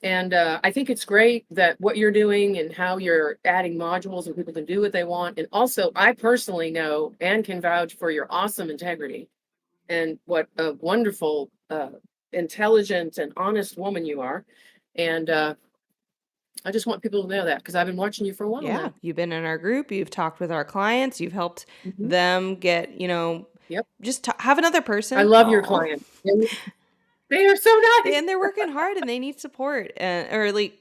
Speaker 2: And I think it's great that what you're doing and how you're adding modules and people can do what they want. And also, I personally know and can vouch for your awesome integrity and what a wonderful, intelligent and honest woman you are. And I just want people to know that because I've been watching you for a while
Speaker 1: Yeah,
Speaker 2: now.
Speaker 1: you've been in our group, you've talked with our clients, you've helped
Speaker 2: Mhm.
Speaker 1: them get,
Speaker 2: Yep.
Speaker 1: just have another
Speaker 2: I
Speaker 1: person.
Speaker 2: love your
Speaker 1: Oh,
Speaker 2: clients. They are so nice.
Speaker 1: and they're working hard and they need support, and or like,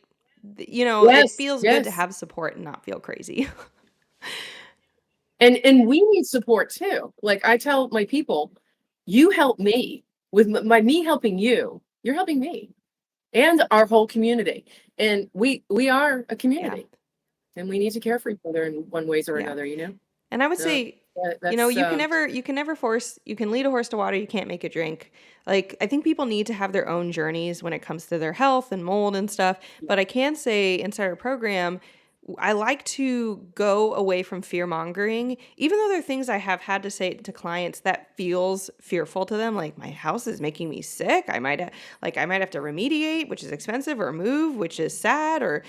Speaker 1: it
Speaker 2: Yes,
Speaker 1: feels good to
Speaker 2: yes.
Speaker 1: have support and not feel crazy.
Speaker 2: And we need support too. Like I tell my people, you help me with my me helping you. You're helping me and our whole community. And we are a
Speaker 1: Yeah,
Speaker 2: community, and we need to care for each other in one ways or
Speaker 1: yeah.
Speaker 2: another. You know.
Speaker 1: And I would
Speaker 2: So
Speaker 1: say,
Speaker 2: that's
Speaker 1: you can never force, you can lead a horse to water, you can't make it drink. Like, I think people need to have their own journeys when it comes to their health and mold and stuff. But I can say inside our program, I like to go away from fear mongering, even though there are things I have had to say to clients that feels fearful to them. Like, my house is making me sick. I might have to remediate, which is expensive, or move, which is sad, or,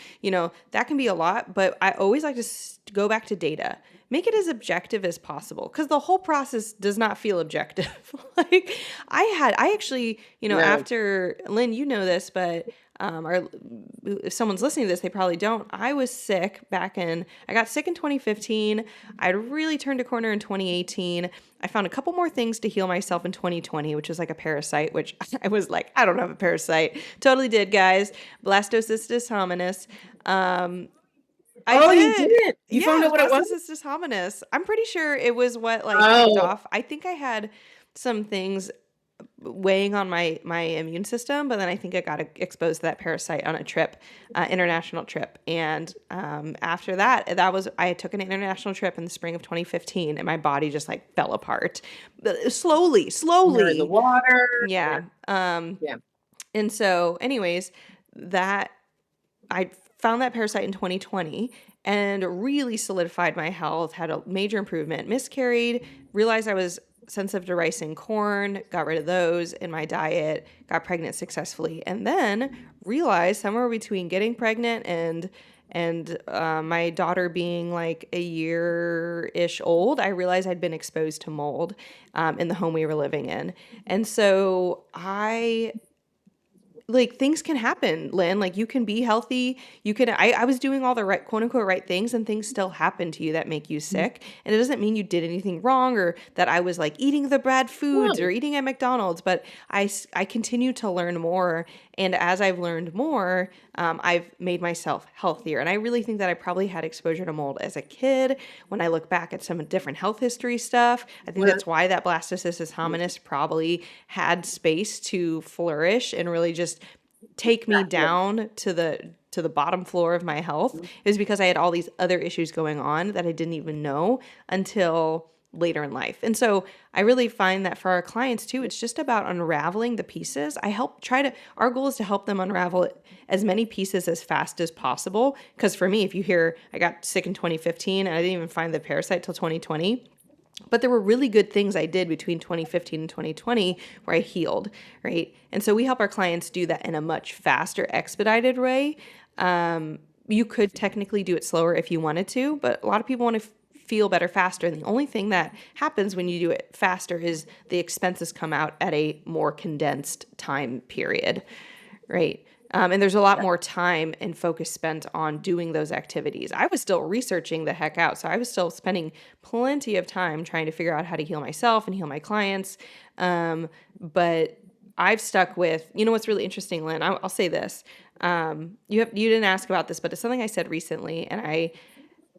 Speaker 1: that can be a lot. But I always like to go back to data, make it as objective as possible, because the whole process does not feel objective. Like, I actually,
Speaker 2: no.
Speaker 1: after Lynn, this, but or if someone's listening to this, they probably don't. I got sick in 2015. I'd really turned a corner in 2018. I found a couple more things to heal myself in 2020, which was like a parasite, which I was like, I don't have a parasite. Totally did, guys. Blastocystis hominis. I
Speaker 2: Oh, you
Speaker 1: did.
Speaker 2: didn't. You
Speaker 1: Yeah,
Speaker 2: found
Speaker 1: it was
Speaker 2: out what it was?
Speaker 1: Blastocystis hominis. I'm pretty sure it was what like kicked
Speaker 2: Oh,
Speaker 1: off. I think I had some things weighing on my immune system, but then I think I got exposed to that parasite on a trip, international trip. And after that, I took an international trip in the spring of 2015, and my body just like fell apart, slowly,
Speaker 2: you're in the
Speaker 1: slowly.
Speaker 2: water.
Speaker 1: Yeah.
Speaker 2: Yeah.
Speaker 1: And so, anyways, that I found that parasite in 2020 and really solidified my health, had a major improvement, miscarried, realized I was sensitive to rice and corn, got rid of those in my diet, got pregnant successfully, and then realized somewhere between getting pregnant and my daughter being like a year-ish old, I realized I'd been exposed to mold in the home we were living in. And so things can happen, Lynn. Like, you can be healthy. I was doing all the right, quote unquote, right things, and things still happen to you that make you sick. And it doesn't mean you did anything wrong or that I was like eating the bad foods or
Speaker 2: No.
Speaker 1: eating at McDonald's, but I continue to learn more. And as I've learned more, I've made myself healthier. And I really think that I probably had exposure to mold as a kid. When I look back at some different health history stuff, I think
Speaker 2: Well,
Speaker 1: that's why that blastocystis hominis probably had space to flourish and really just take me
Speaker 2: yeah.
Speaker 1: down to the bottom floor of my health. It was because I had all these other issues going on that I didn't even know until later in life. And so I really find that for our clients too, it's just about unraveling the pieces. Our goal is to help them unravel as many pieces as fast as possible. Because for me, if you hear I got sick in 2015 and I didn't even find the parasite till 2020, but there were really good things I did between 2015 and 2020 where I healed, right? And so we help our clients do that in a much faster, expedited way. You could technically do it slower if you wanted to, but a lot of people want to feel better faster. And the only thing that happens when you do it faster is the expenses come out at a more condensed time period, right? And there's a lot more time and focus spent on doing those activities. I was still researching the heck out. So I was still spending plenty of time trying to figure out how to heal myself and heal my clients. But I've stuck with, what's really interesting, Lynn, I'll say this. You didn't ask about this, but it's something I said recently, and I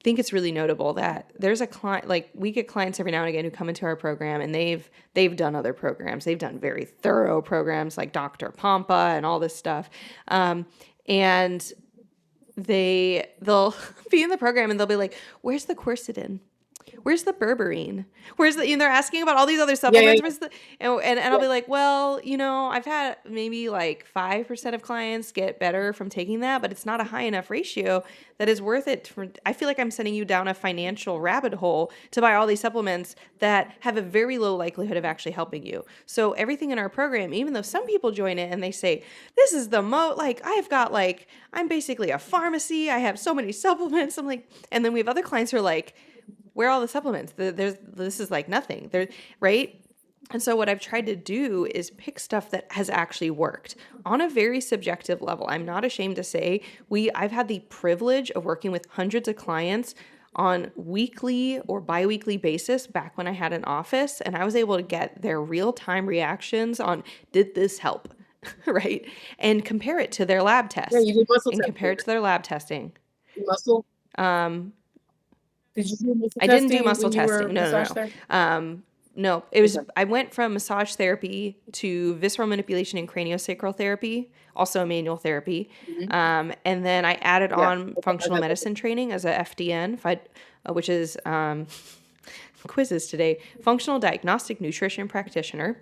Speaker 1: think it's really notable that there's a client, like, we get clients every now and again who come into our program, and they've done other programs. They've done very thorough programs like Dr. Pompa and all this stuff. And they'll be in the program and they'll be like, where's the quercetin? where's the berberine? Where's the, they're asking about all these other
Speaker 2: Yeah, yeah,
Speaker 1: supplements.
Speaker 2: yeah.
Speaker 1: Where's the, and I'll be like, well, I've had maybe like 5% of clients get better from taking that, but it's not a high enough ratio that is worth it. I feel like I'm sending you down a financial rabbit hole to buy all these supplements that have a very low likelihood of actually helping you. So everything in our program, even though some people join it and they say, this is the I'm basically a pharmacy. I have so many supplements. I'm like, and then we have other clients who are like, where are all the supplements? This is like nothing. Right? And so what I've tried to do is pick stuff that has actually worked on a very subjective level. I'm not ashamed to say I've had the privilege of working with hundreds of clients on weekly or biweekly basis back when I had an office, and I was able to get their real-time reactions on, did this help? Right? And compare it to their lab
Speaker 2: Yeah,
Speaker 1: test
Speaker 2: you did muscle
Speaker 1: and
Speaker 2: testing.
Speaker 1: compare it to their lab testing.
Speaker 2: Muscle?
Speaker 1: Um,
Speaker 2: Did you do muscle
Speaker 1: I didn't do
Speaker 2: testing
Speaker 1: muscle
Speaker 2: when you were
Speaker 1: testing. No,
Speaker 2: massage
Speaker 1: no,
Speaker 2: there?
Speaker 1: no. No, it was,
Speaker 2: Okay.
Speaker 1: I went from massage therapy to visceral manipulation and craniosacral therapy, also manual therapy.
Speaker 2: Mhm.
Speaker 1: And then I added
Speaker 2: Yeah.
Speaker 1: on
Speaker 2: Okay,
Speaker 1: functional
Speaker 2: okay.
Speaker 1: medicine training as a FDN, which is quizzes today, functional diagnostic nutrition practitioner,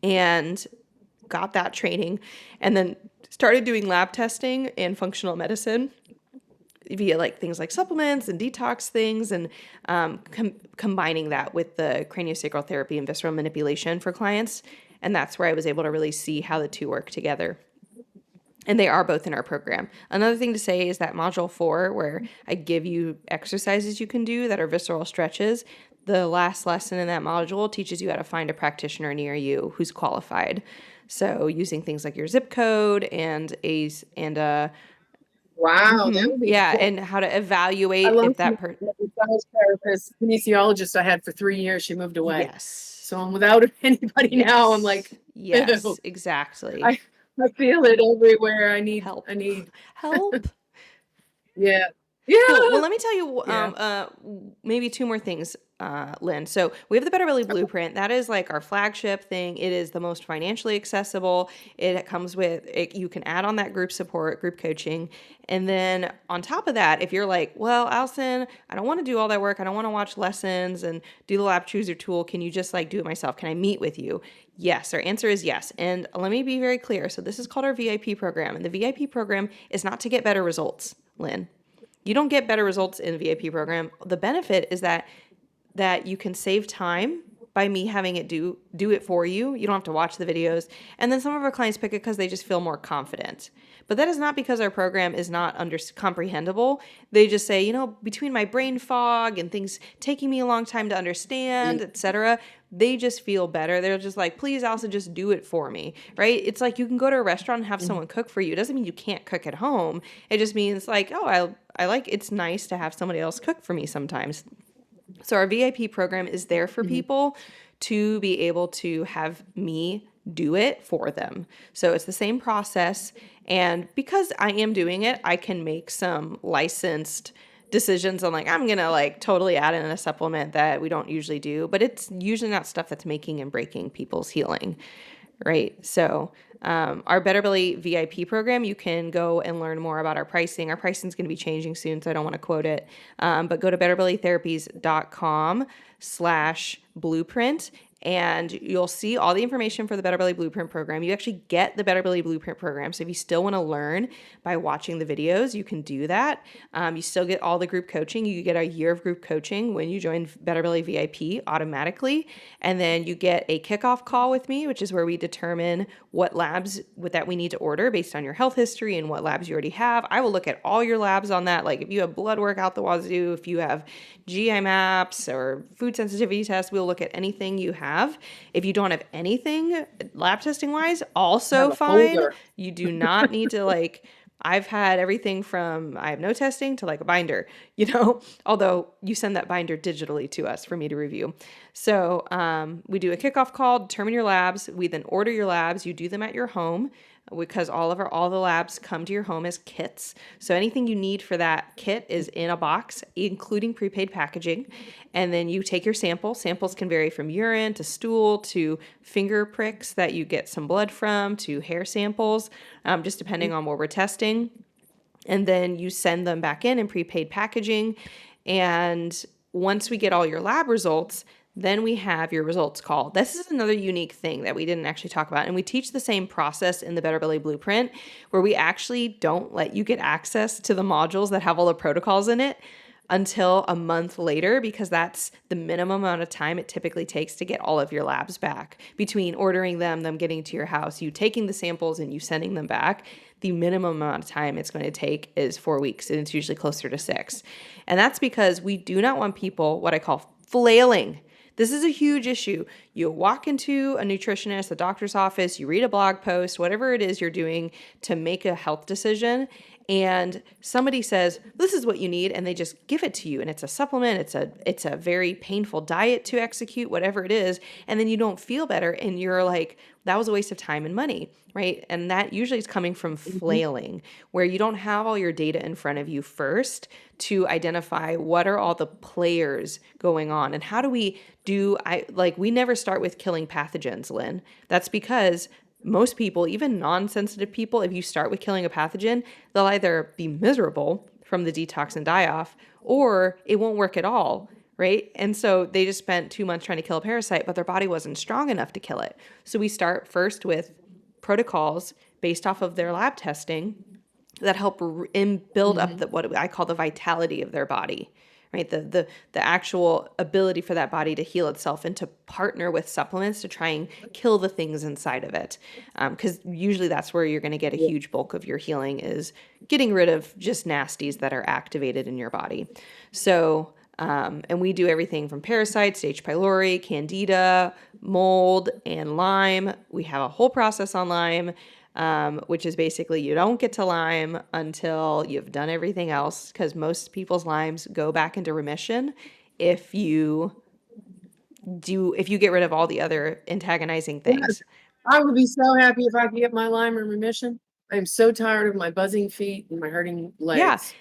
Speaker 1: and got that training, and then started doing lab testing and functional medicine via like things like supplements and detox things, and combining that with the craniosacral therapy and visceral manipulation for clients. And that's where I was able to really see how the two work together. And they are both in our program. Another thing to say is that module 4, where I give you exercises you can do that are visceral stretches, the last lesson in that module teaches you how to find a practitioner near you who's qualified. So using things like your zip code and
Speaker 2: Wow, that would be
Speaker 1: yeah,
Speaker 2: cool.
Speaker 1: and how to
Speaker 2: I
Speaker 1: evaluate if
Speaker 2: lost
Speaker 1: that
Speaker 2: my massage therapist, kinesiologist I had for 3 years. She moved away.
Speaker 1: Yes.
Speaker 2: So I'm without anybody now. I'm like,
Speaker 1: Yes,
Speaker 2: ew.
Speaker 1: exactly.
Speaker 2: I feel it everywhere.
Speaker 1: Help.
Speaker 2: I need,
Speaker 1: Help.
Speaker 2: yeah.
Speaker 1: Cool. Well,
Speaker 2: Yeah.
Speaker 1: let me tell you
Speaker 2: Yeah.
Speaker 1: maybe 2 more things, Lynn. So we have the Better Belly
Speaker 2: Okay.
Speaker 1: Blueprint. That is like our flagship thing. It is the most financially accessible. It comes with it. You can add on that group support, group coaching. And then on top of that, if you're like, well, Allison, I don't want to do all that work. I don't want to watch lessons and do the lab chooser tool. Can you just like do it myself? Can I meet with you? Yes, our answer is yes. And let me be very clear. So this is called our VIP program. And the VIP program is not to get better results, Lynn. You don't get better results in the VIP program. The benefit is that you can save time by me having it do it for you. You don't have to watch the videos. And then some of our clients pick it because they just feel more confident. But that is not because our program is not comprehensible. They just say, between my brain fog and things taking me a long time to understand, etc., they just feel better. They're just like, please, Allison, just do it for me, right? It's like you can go to a restaurant and have someone cook for you. It doesn't mean you can't cook at home. It just means like, oh, I like, it's nice to have somebody else cook for me sometimes. So our VIP program is there for people to be able to have me do it for them. So it's the same process. And because I am doing it, I can make some licensed decisions on like, I'm going to like totally add in a supplement that we don't usually do, but it's usually not stuff that's making and breaking people's healing. Right. So our Better Belly VIP program, you can go and learn more about our pricing. Our pricing is going to be changing soon, so I don't want to quote it. But go to betterbellytherapies.com/blueprint, and you'll see all the information for the Better Belly Blueprint program. You actually get the Better Belly Blueprint program. So if you still want to learn by watching the videos, you can do that. You still get all the group coaching. You get a year of group coaching when you join Better Belly VIP automatically. And then you get a kickoff call with me, which is where we determine what labs that we need to order based on your health history and what labs you already have. I will look at all your labs on that. Like if you have blood work out the wazoo, if you have GI maps or food sensitivity tests, we'll look at anything you have. If you don't have anything lab testing wise, also fine. You do not need to like, I've had everything from I have no testing to like a binder, although you send that binder digitally to us for me to review. So we do a kickoff call, determine your labs. We then order your labs. You do them at your home because all the labs come to your home as kits. So anything you need for that kit is in a box, including prepaid packaging. And then you take your sample. Samples can vary from urine to stool to finger pricks that you get some blood from to hair samples, just depending on what we're testing. And then you send them back in prepaid packaging. And once we get all your lab results, then we have your results call. This is another unique thing that we didn't actually talk about. And we teach the same process in the Better Belly Blueprint, where we actually don't let you get access to the modules that have all the protocols in it until a month later, because that's the minimum amount of time it typically takes to get all of your labs back. Between ordering them getting to your house, you taking the samples and you sending them back, the minimum amount of time it's going to take is 4 weeks, and it's usually closer to 6. And that's because we do not want people, what I call flailing. This is a huge issue. You walk into a nutritionist, a doctor's office, you read a blog post, whatever it is you're doing to make a health decision, and somebody says, this is what you need, and they just give it to you, and it's a supplement, it's a very painful diet to execute, whatever it is, and then you don't feel better, and you're like, that was a waste of time and money, right? And that usually is coming from flailing, where you don't have all your data in front of you first to identify what are all the players going on, and how do we we never start with killing pathogens, Lynn. That's because most people, even non-sensitive people, if you start with killing a pathogen, they'll either be miserable from the detox and die-off, or it won't work at all, right? And so they just spent 2 months trying to kill a parasite, but their body wasn't strong enough to kill it. So we start first with protocols based off of their lab testing that help build up what I call the vitality of their body, right? The actual ability for that body to heal itself, and to partner with supplements to try and kill the things inside of it. Because usually that's where you're going to get a huge bulk of your healing, is getting rid of just nasties that are activated in your body. So, and we do everything from parasites to H. pylori, candida, mold, and Lyme. We have a whole process on Lyme. Which is basically you don't get to Lyme until you've done everything else, because most people's Lymes go back into remission if you get rid of all the other antagonizing things.
Speaker 2: Yes. I would be so happy if I could get my Lyme in remission. I'm so tired of my buzzing feet and my hurting legs.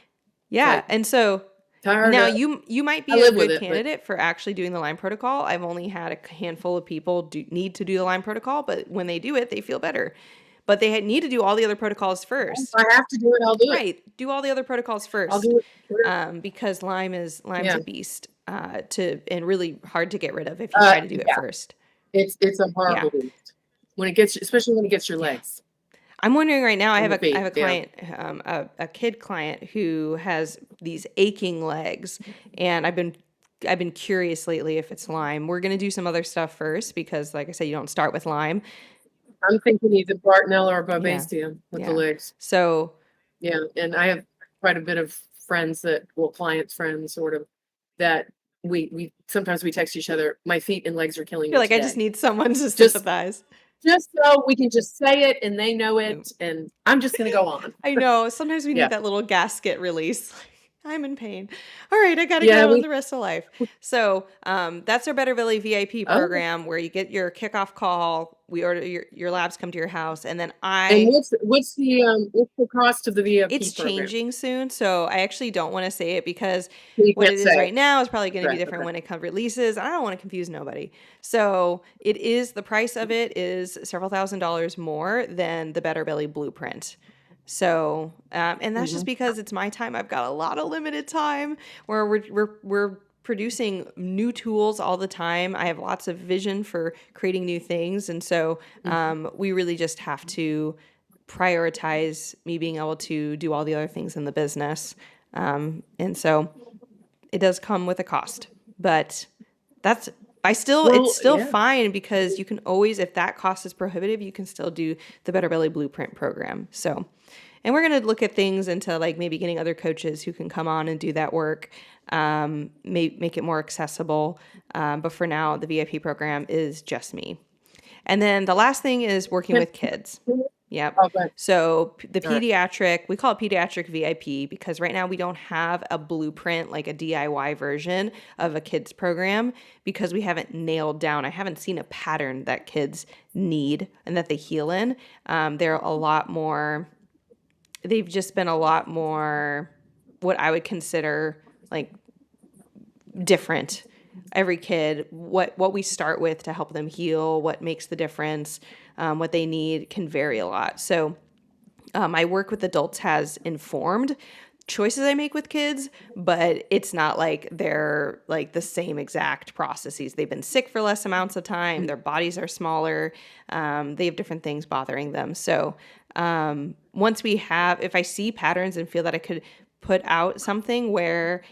Speaker 1: Yeah.
Speaker 2: Like,
Speaker 1: and so
Speaker 2: tired
Speaker 1: now
Speaker 2: of,
Speaker 1: you might be
Speaker 2: I
Speaker 1: a
Speaker 2: live with
Speaker 1: good
Speaker 2: it, but
Speaker 1: candidate for actually doing the Lyme protocol. I've only had a handful of people need to do the Lyme protocol, but when they do it, they feel better. But they need to do all the other protocols
Speaker 2: if
Speaker 1: first.
Speaker 2: I have to do it, I'll do it.
Speaker 1: Right. Do all the other protocols
Speaker 2: I'll
Speaker 1: first.
Speaker 2: do it.
Speaker 1: Because Lyme's
Speaker 2: Yeah.
Speaker 1: a beast and really hard to get rid of if you try to do it first.
Speaker 2: It's a horrible beast. Especially when it gets your legs.
Speaker 1: I'm wondering right now, I have
Speaker 2: feet,
Speaker 1: a client, a kid client who has these aching legs, and I've been curious lately if it's Lyme. We're going to do some other stuff first, because like I said, you don't start with Lyme.
Speaker 2: I'm thinking either Bartonella or Babesia with the legs.
Speaker 1: So
Speaker 2: yeah, and I have quite a bit of friends clients, friends, sort of, that we sometimes we text each other. My feet and legs are killing me.
Speaker 1: I just need someone to sympathize.
Speaker 2: Just so we can just say it and they know it, and I'm just going to go on.
Speaker 1: I know. Sometimes we need that little gasket release. I'm in pain. All right, I got to go on the rest of life. So that's our Better Belly VIP program, where you get your kickoff call. We order your labs come to your house, and then
Speaker 2: And what's the cost of the VIP
Speaker 1: It's
Speaker 2: program?
Speaker 1: changing soon, so I actually don't want to say it, because what it is right now is probably going to be different when it releases. I don't want to confuse nobody. So the price of it is several $1,000s more than the Better Belly Blueprint. So, and that's just because it's my time. I've got a lot of limited time where we're producing new tools all the time. I have lots of vision for creating new things. And so, we really just have to prioritize me being able to do all the other things in the business. And so it does come with a cost, but it's still fine, because you can always, if that cost is prohibitive, you can still do the Better Belly Blueprint program. So, and we're going to look at things into like maybe getting other coaches who can come on and do that work, make it more accessible. But for now, the VIP program is just me. And then the last thing is working with kids. Yep.
Speaker 2: Okay.
Speaker 1: So the pediatric, we call it Pediatric VIP, because right now we don't have a blueprint, like a DIY version of a kids program, because we haven't nailed down. I haven't seen a pattern that kids need and that they heal in. They've just been a lot more what I would consider like different. Every kid, what we start with to help them heal, what makes the difference, what they need can vary a lot. So my work with adults has informed choices I make with kids, but it's not like they're like the same exact processes. They've been sick for less amounts of time. Their bodies are smaller. They have different things bothering them. So if I see patterns and feel that I could put out something where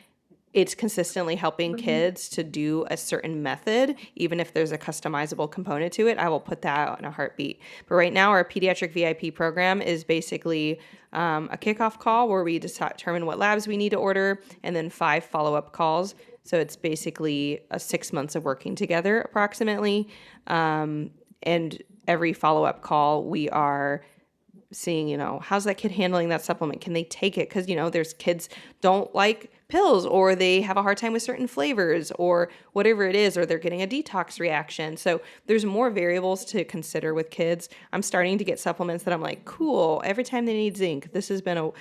Speaker 1: it's consistently helping kids to do a certain method, even if there's a customizable component to it, I will put that out in a heartbeat. But right now, our Pediatric VIP program is basically a kickoff call where we determine what labs we need to order and then 5 follow-up calls. So it's basically 6 months of working together approximately. And every follow-up call, we are seeing, how's that kid handling that supplement? Can they take it? Because, there's kids don't like pills, or they have a hard time with certain flavors, or whatever it is, or they're getting a detox reaction. So there's more variables to consider with kids. I'm starting to get supplements that I'm like, cool, every time they need zinc, this has been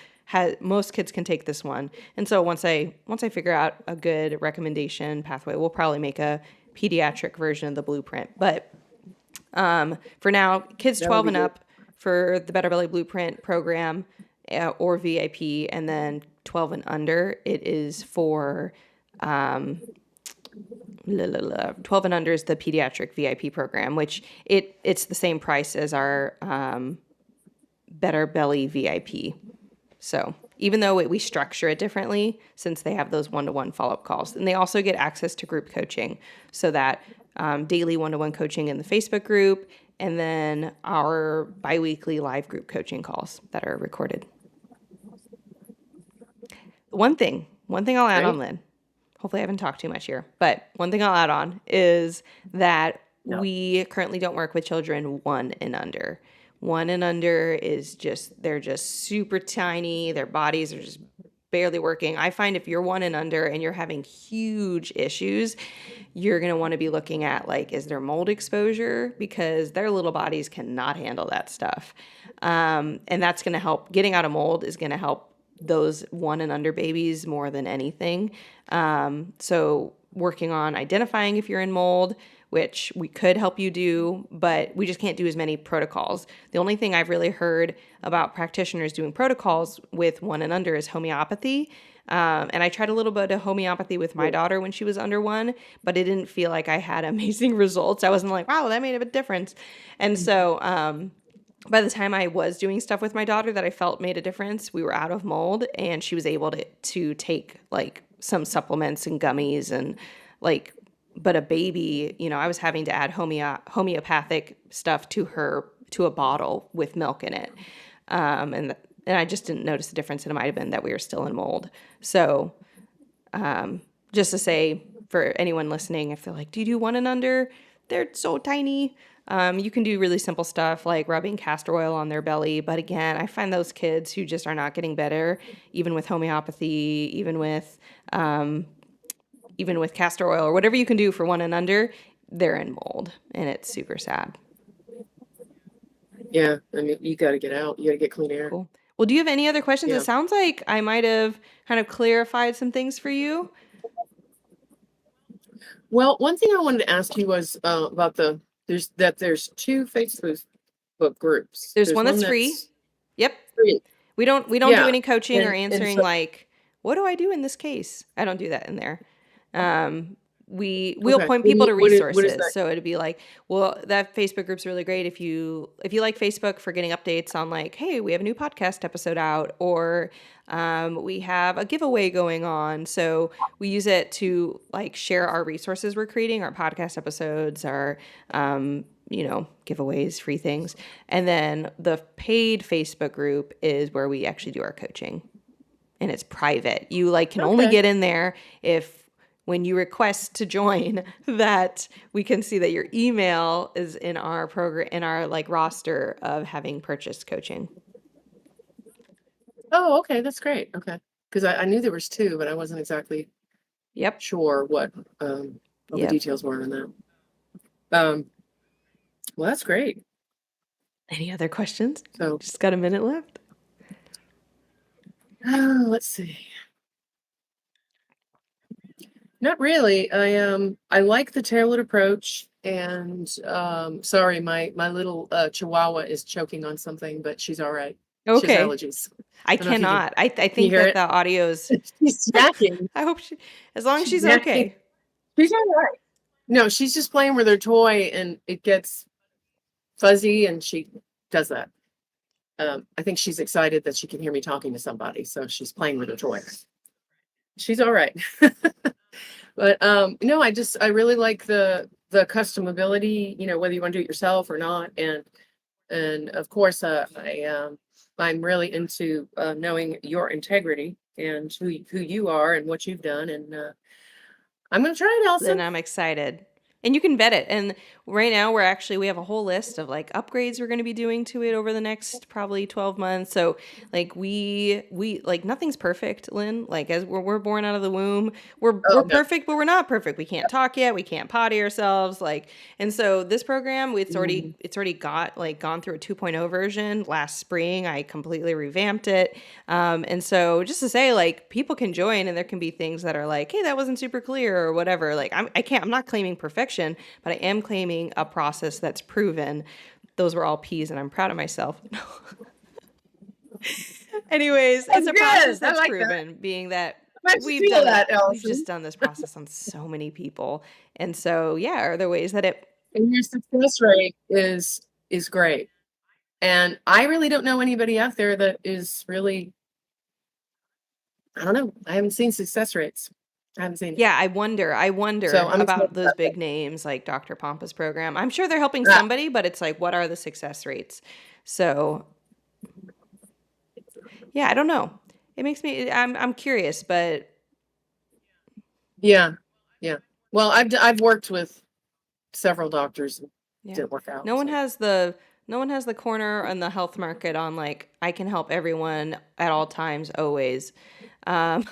Speaker 1: most kids can take this one. And so once I figure out a good recommendation pathway, we'll probably make a pediatric version of the blueprint. But for now, kids 12 and up for the Better Belly Blueprint program or VIP, and then 12 and under, it is for 12 and under is the Pediatric VIP program, which it's the same price as our Better Belly VIP. So even though we structure it differently, since they have those one-to-one follow-up calls, and they also get access to group coaching, so that daily one-to-one coaching in the Facebook group, and then our biweekly live group coaching calls that are recorded. One thing I'll add on, Lynn. Hopefully I haven't talked too much here, but one thing I'll add on is that we currently don't work with children 1 and under. 1 and under they're just super tiny. Their bodies are just barely working. I find if you're 1 and under and you're having huge issues, you're going to want to be looking at, like, is there mold exposure? Because their little bodies cannot handle that stuff. And that's going to help. Getting out of mold is going to help those 1 and under babies more than anything. So working on identifying if you're in mold, which we could help you do, but we just can't do as many protocols. The only thing I've really heard about practitioners doing protocols with 1 and under is homeopathy. And I tried a little bit of homeopathy with my daughter when she was under 1, but it didn't feel like I had amazing results. I wasn't like, wow, that made a big difference. And so by the time I was doing stuff with my daughter that I felt made a difference, we were out of mold, and she was able to take like some supplements and gummies and like, but a baby, I was having to add homeopathic stuff to a bottle with milk in it. And I just didn't notice the difference. It might have been that we were still in mold. So just to say, for anyone listening, if they're like, do you do 1 and under? They're so tiny. You can do really simple stuff like rubbing castor oil on their belly. But again, I find those kids who just are not getting better, even with homeopathy, even with castor oil or whatever you can do for 1 and under, they're in mold, and it's super sad.
Speaker 2: Yeah, I mean, you got to get out. You got to get clean air.
Speaker 1: Cool. Well, do you have any other questions? Yeah. It sounds like I might have kind of clarified some things for you.
Speaker 2: Well, one thing I wanted to ask you was about there's 2 Facebook groups.
Speaker 1: There's one that's free. Yep. Free. We don't do any coaching or answering like, what do I do in this case? I don't do that in there. We'll point people to resources. So it'd be like, well, that Facebook group's really great if you like Facebook for getting updates on like, hey, we have a new podcast episode out, or we have a giveaway going on. So we use it to like share our resources we're creating, our podcast episodes, our giveaways, free things. And then the paid Facebook group is where we actually do our coaching, and it's private. You can only get in there when you request to join, that we can see that your email is in our program, in our roster of having purchased coaching.
Speaker 2: Oh, okay. That's great. Okay. Because I knew there was 2, but I wasn't exactly sure what the details were on that. Well, that's great.
Speaker 1: Any other questions?
Speaker 2: So
Speaker 1: just got a minute left.
Speaker 2: Let's see. Not really. I like the tailored approach, and sorry, my little Chihuahua is choking on something, but she's all right. She has
Speaker 1: Okay.
Speaker 2: allergies.
Speaker 1: I
Speaker 2: Don't know if you can
Speaker 1: cannot. I
Speaker 2: you
Speaker 1: think
Speaker 2: hear
Speaker 1: that
Speaker 2: it?
Speaker 1: the audio's
Speaker 2: She's snacking.
Speaker 1: I hope as long as
Speaker 2: She's
Speaker 1: she's
Speaker 2: snacking.
Speaker 1: okay.
Speaker 2: She's all right. No, she's just playing with her toy and it gets fuzzy and she does that. I think she's excited that she can hear me talking to somebody, so she's playing with her toy. She's all right. But no, I really like the customability, whether you want to do it yourself or not. And of course, I'm really into knowing your integrity and who you are and what you've done. And I'm gonna try it,
Speaker 1: Then
Speaker 2: Allison.
Speaker 1: I'm excited. And you can vet it. And right now we have a whole list of like upgrades we're going to be doing to it over the next probably 12 months. So like we like nothing's perfect, Lynn. Like as we're born out of the womb, we're
Speaker 2: Oh no.
Speaker 1: perfect, but we're not perfect. We can't talk yet. We can't potty ourselves. Like, and so this program,
Speaker 2: Mhm.
Speaker 1: it's already gone through a 2.0 version last spring. I completely revamped it. And so just to say, like, people can join and there can be things that are like, hey, that wasn't super clear or whatever. Like, I'm not claiming perfection, but I am claiming a process that's proven. Those were all P's and I'm proud of myself. Anyways, it's
Speaker 2: That's
Speaker 1: a process
Speaker 2: good. I
Speaker 1: that's
Speaker 2: like that.
Speaker 1: proven, being that
Speaker 2: I feel that,
Speaker 1: we've
Speaker 2: Allison.
Speaker 1: just done this process on so many people. And so, yeah, are there ways that it,
Speaker 2: And your success rate is great. And I really don't know anybody out there that is really, I don't know. I haven't seen success rates. I haven't seen it.
Speaker 1: yeah, I
Speaker 2: So
Speaker 1: wonder
Speaker 2: I'm excited
Speaker 1: about those
Speaker 2: about that.
Speaker 1: big names like Dr. Pompa's program. I'm sure they're helping
Speaker 2: Ah,
Speaker 1: somebody, but it's like, what are the success rates? So, yeah, I don't know. It makes me, I'm curious, but
Speaker 2: yeah. Yeah. Well, I've worked with several doctors and
Speaker 1: yeah,
Speaker 2: didn't work out.
Speaker 1: no one
Speaker 2: So
Speaker 1: has the, no one has the corner on the health market on like, I can help everyone at all times, always. Um,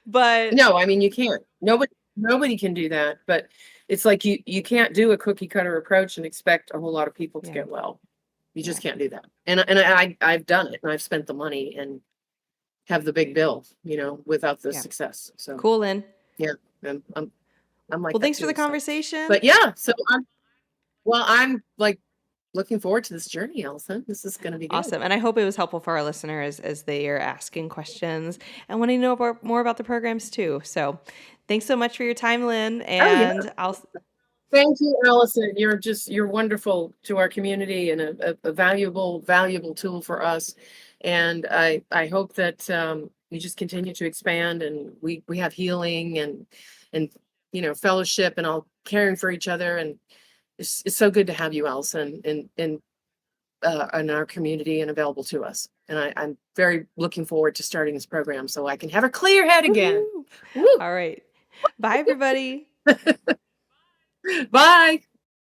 Speaker 1: but
Speaker 2: no, I mean you can't. Nobody can do that. But it's like you can't do a cookie cutter approach and expect a whole lot of people to
Speaker 1: yeah,
Speaker 2: get well. You
Speaker 1: yeah,
Speaker 2: just can't do that. And I've done it and I've spent the money and have the big bill, without the
Speaker 1: yeah.
Speaker 2: success. So
Speaker 1: Cool, Lynn.
Speaker 2: yeah, I'm like
Speaker 1: Well,
Speaker 2: that
Speaker 1: thanks for the
Speaker 2: too. So,
Speaker 1: conversation.
Speaker 2: but yeah, so I'm like looking forward to this journey, Allison. This is going to be good.
Speaker 1: Awesome. And I hope it was helpful for our listeners as they are asking questions and wanting to know more about the programs too. So thanks so much for your time, Lynn.
Speaker 2: Oh yeah.
Speaker 1: And I'll,
Speaker 2: Thank you, Allison. You're wonderful to our community and a valuable tool for us. And I hope that you just continue to expand and we have healing and fellowship and all caring for each other. And it's so good to have you, Allison, in our community and available to us. And I'm very looking forward to starting this program so I can have a clear head again.
Speaker 1: woohoo.
Speaker 2: Woo!
Speaker 1: All right. Bye, everybody.
Speaker 2: Bye.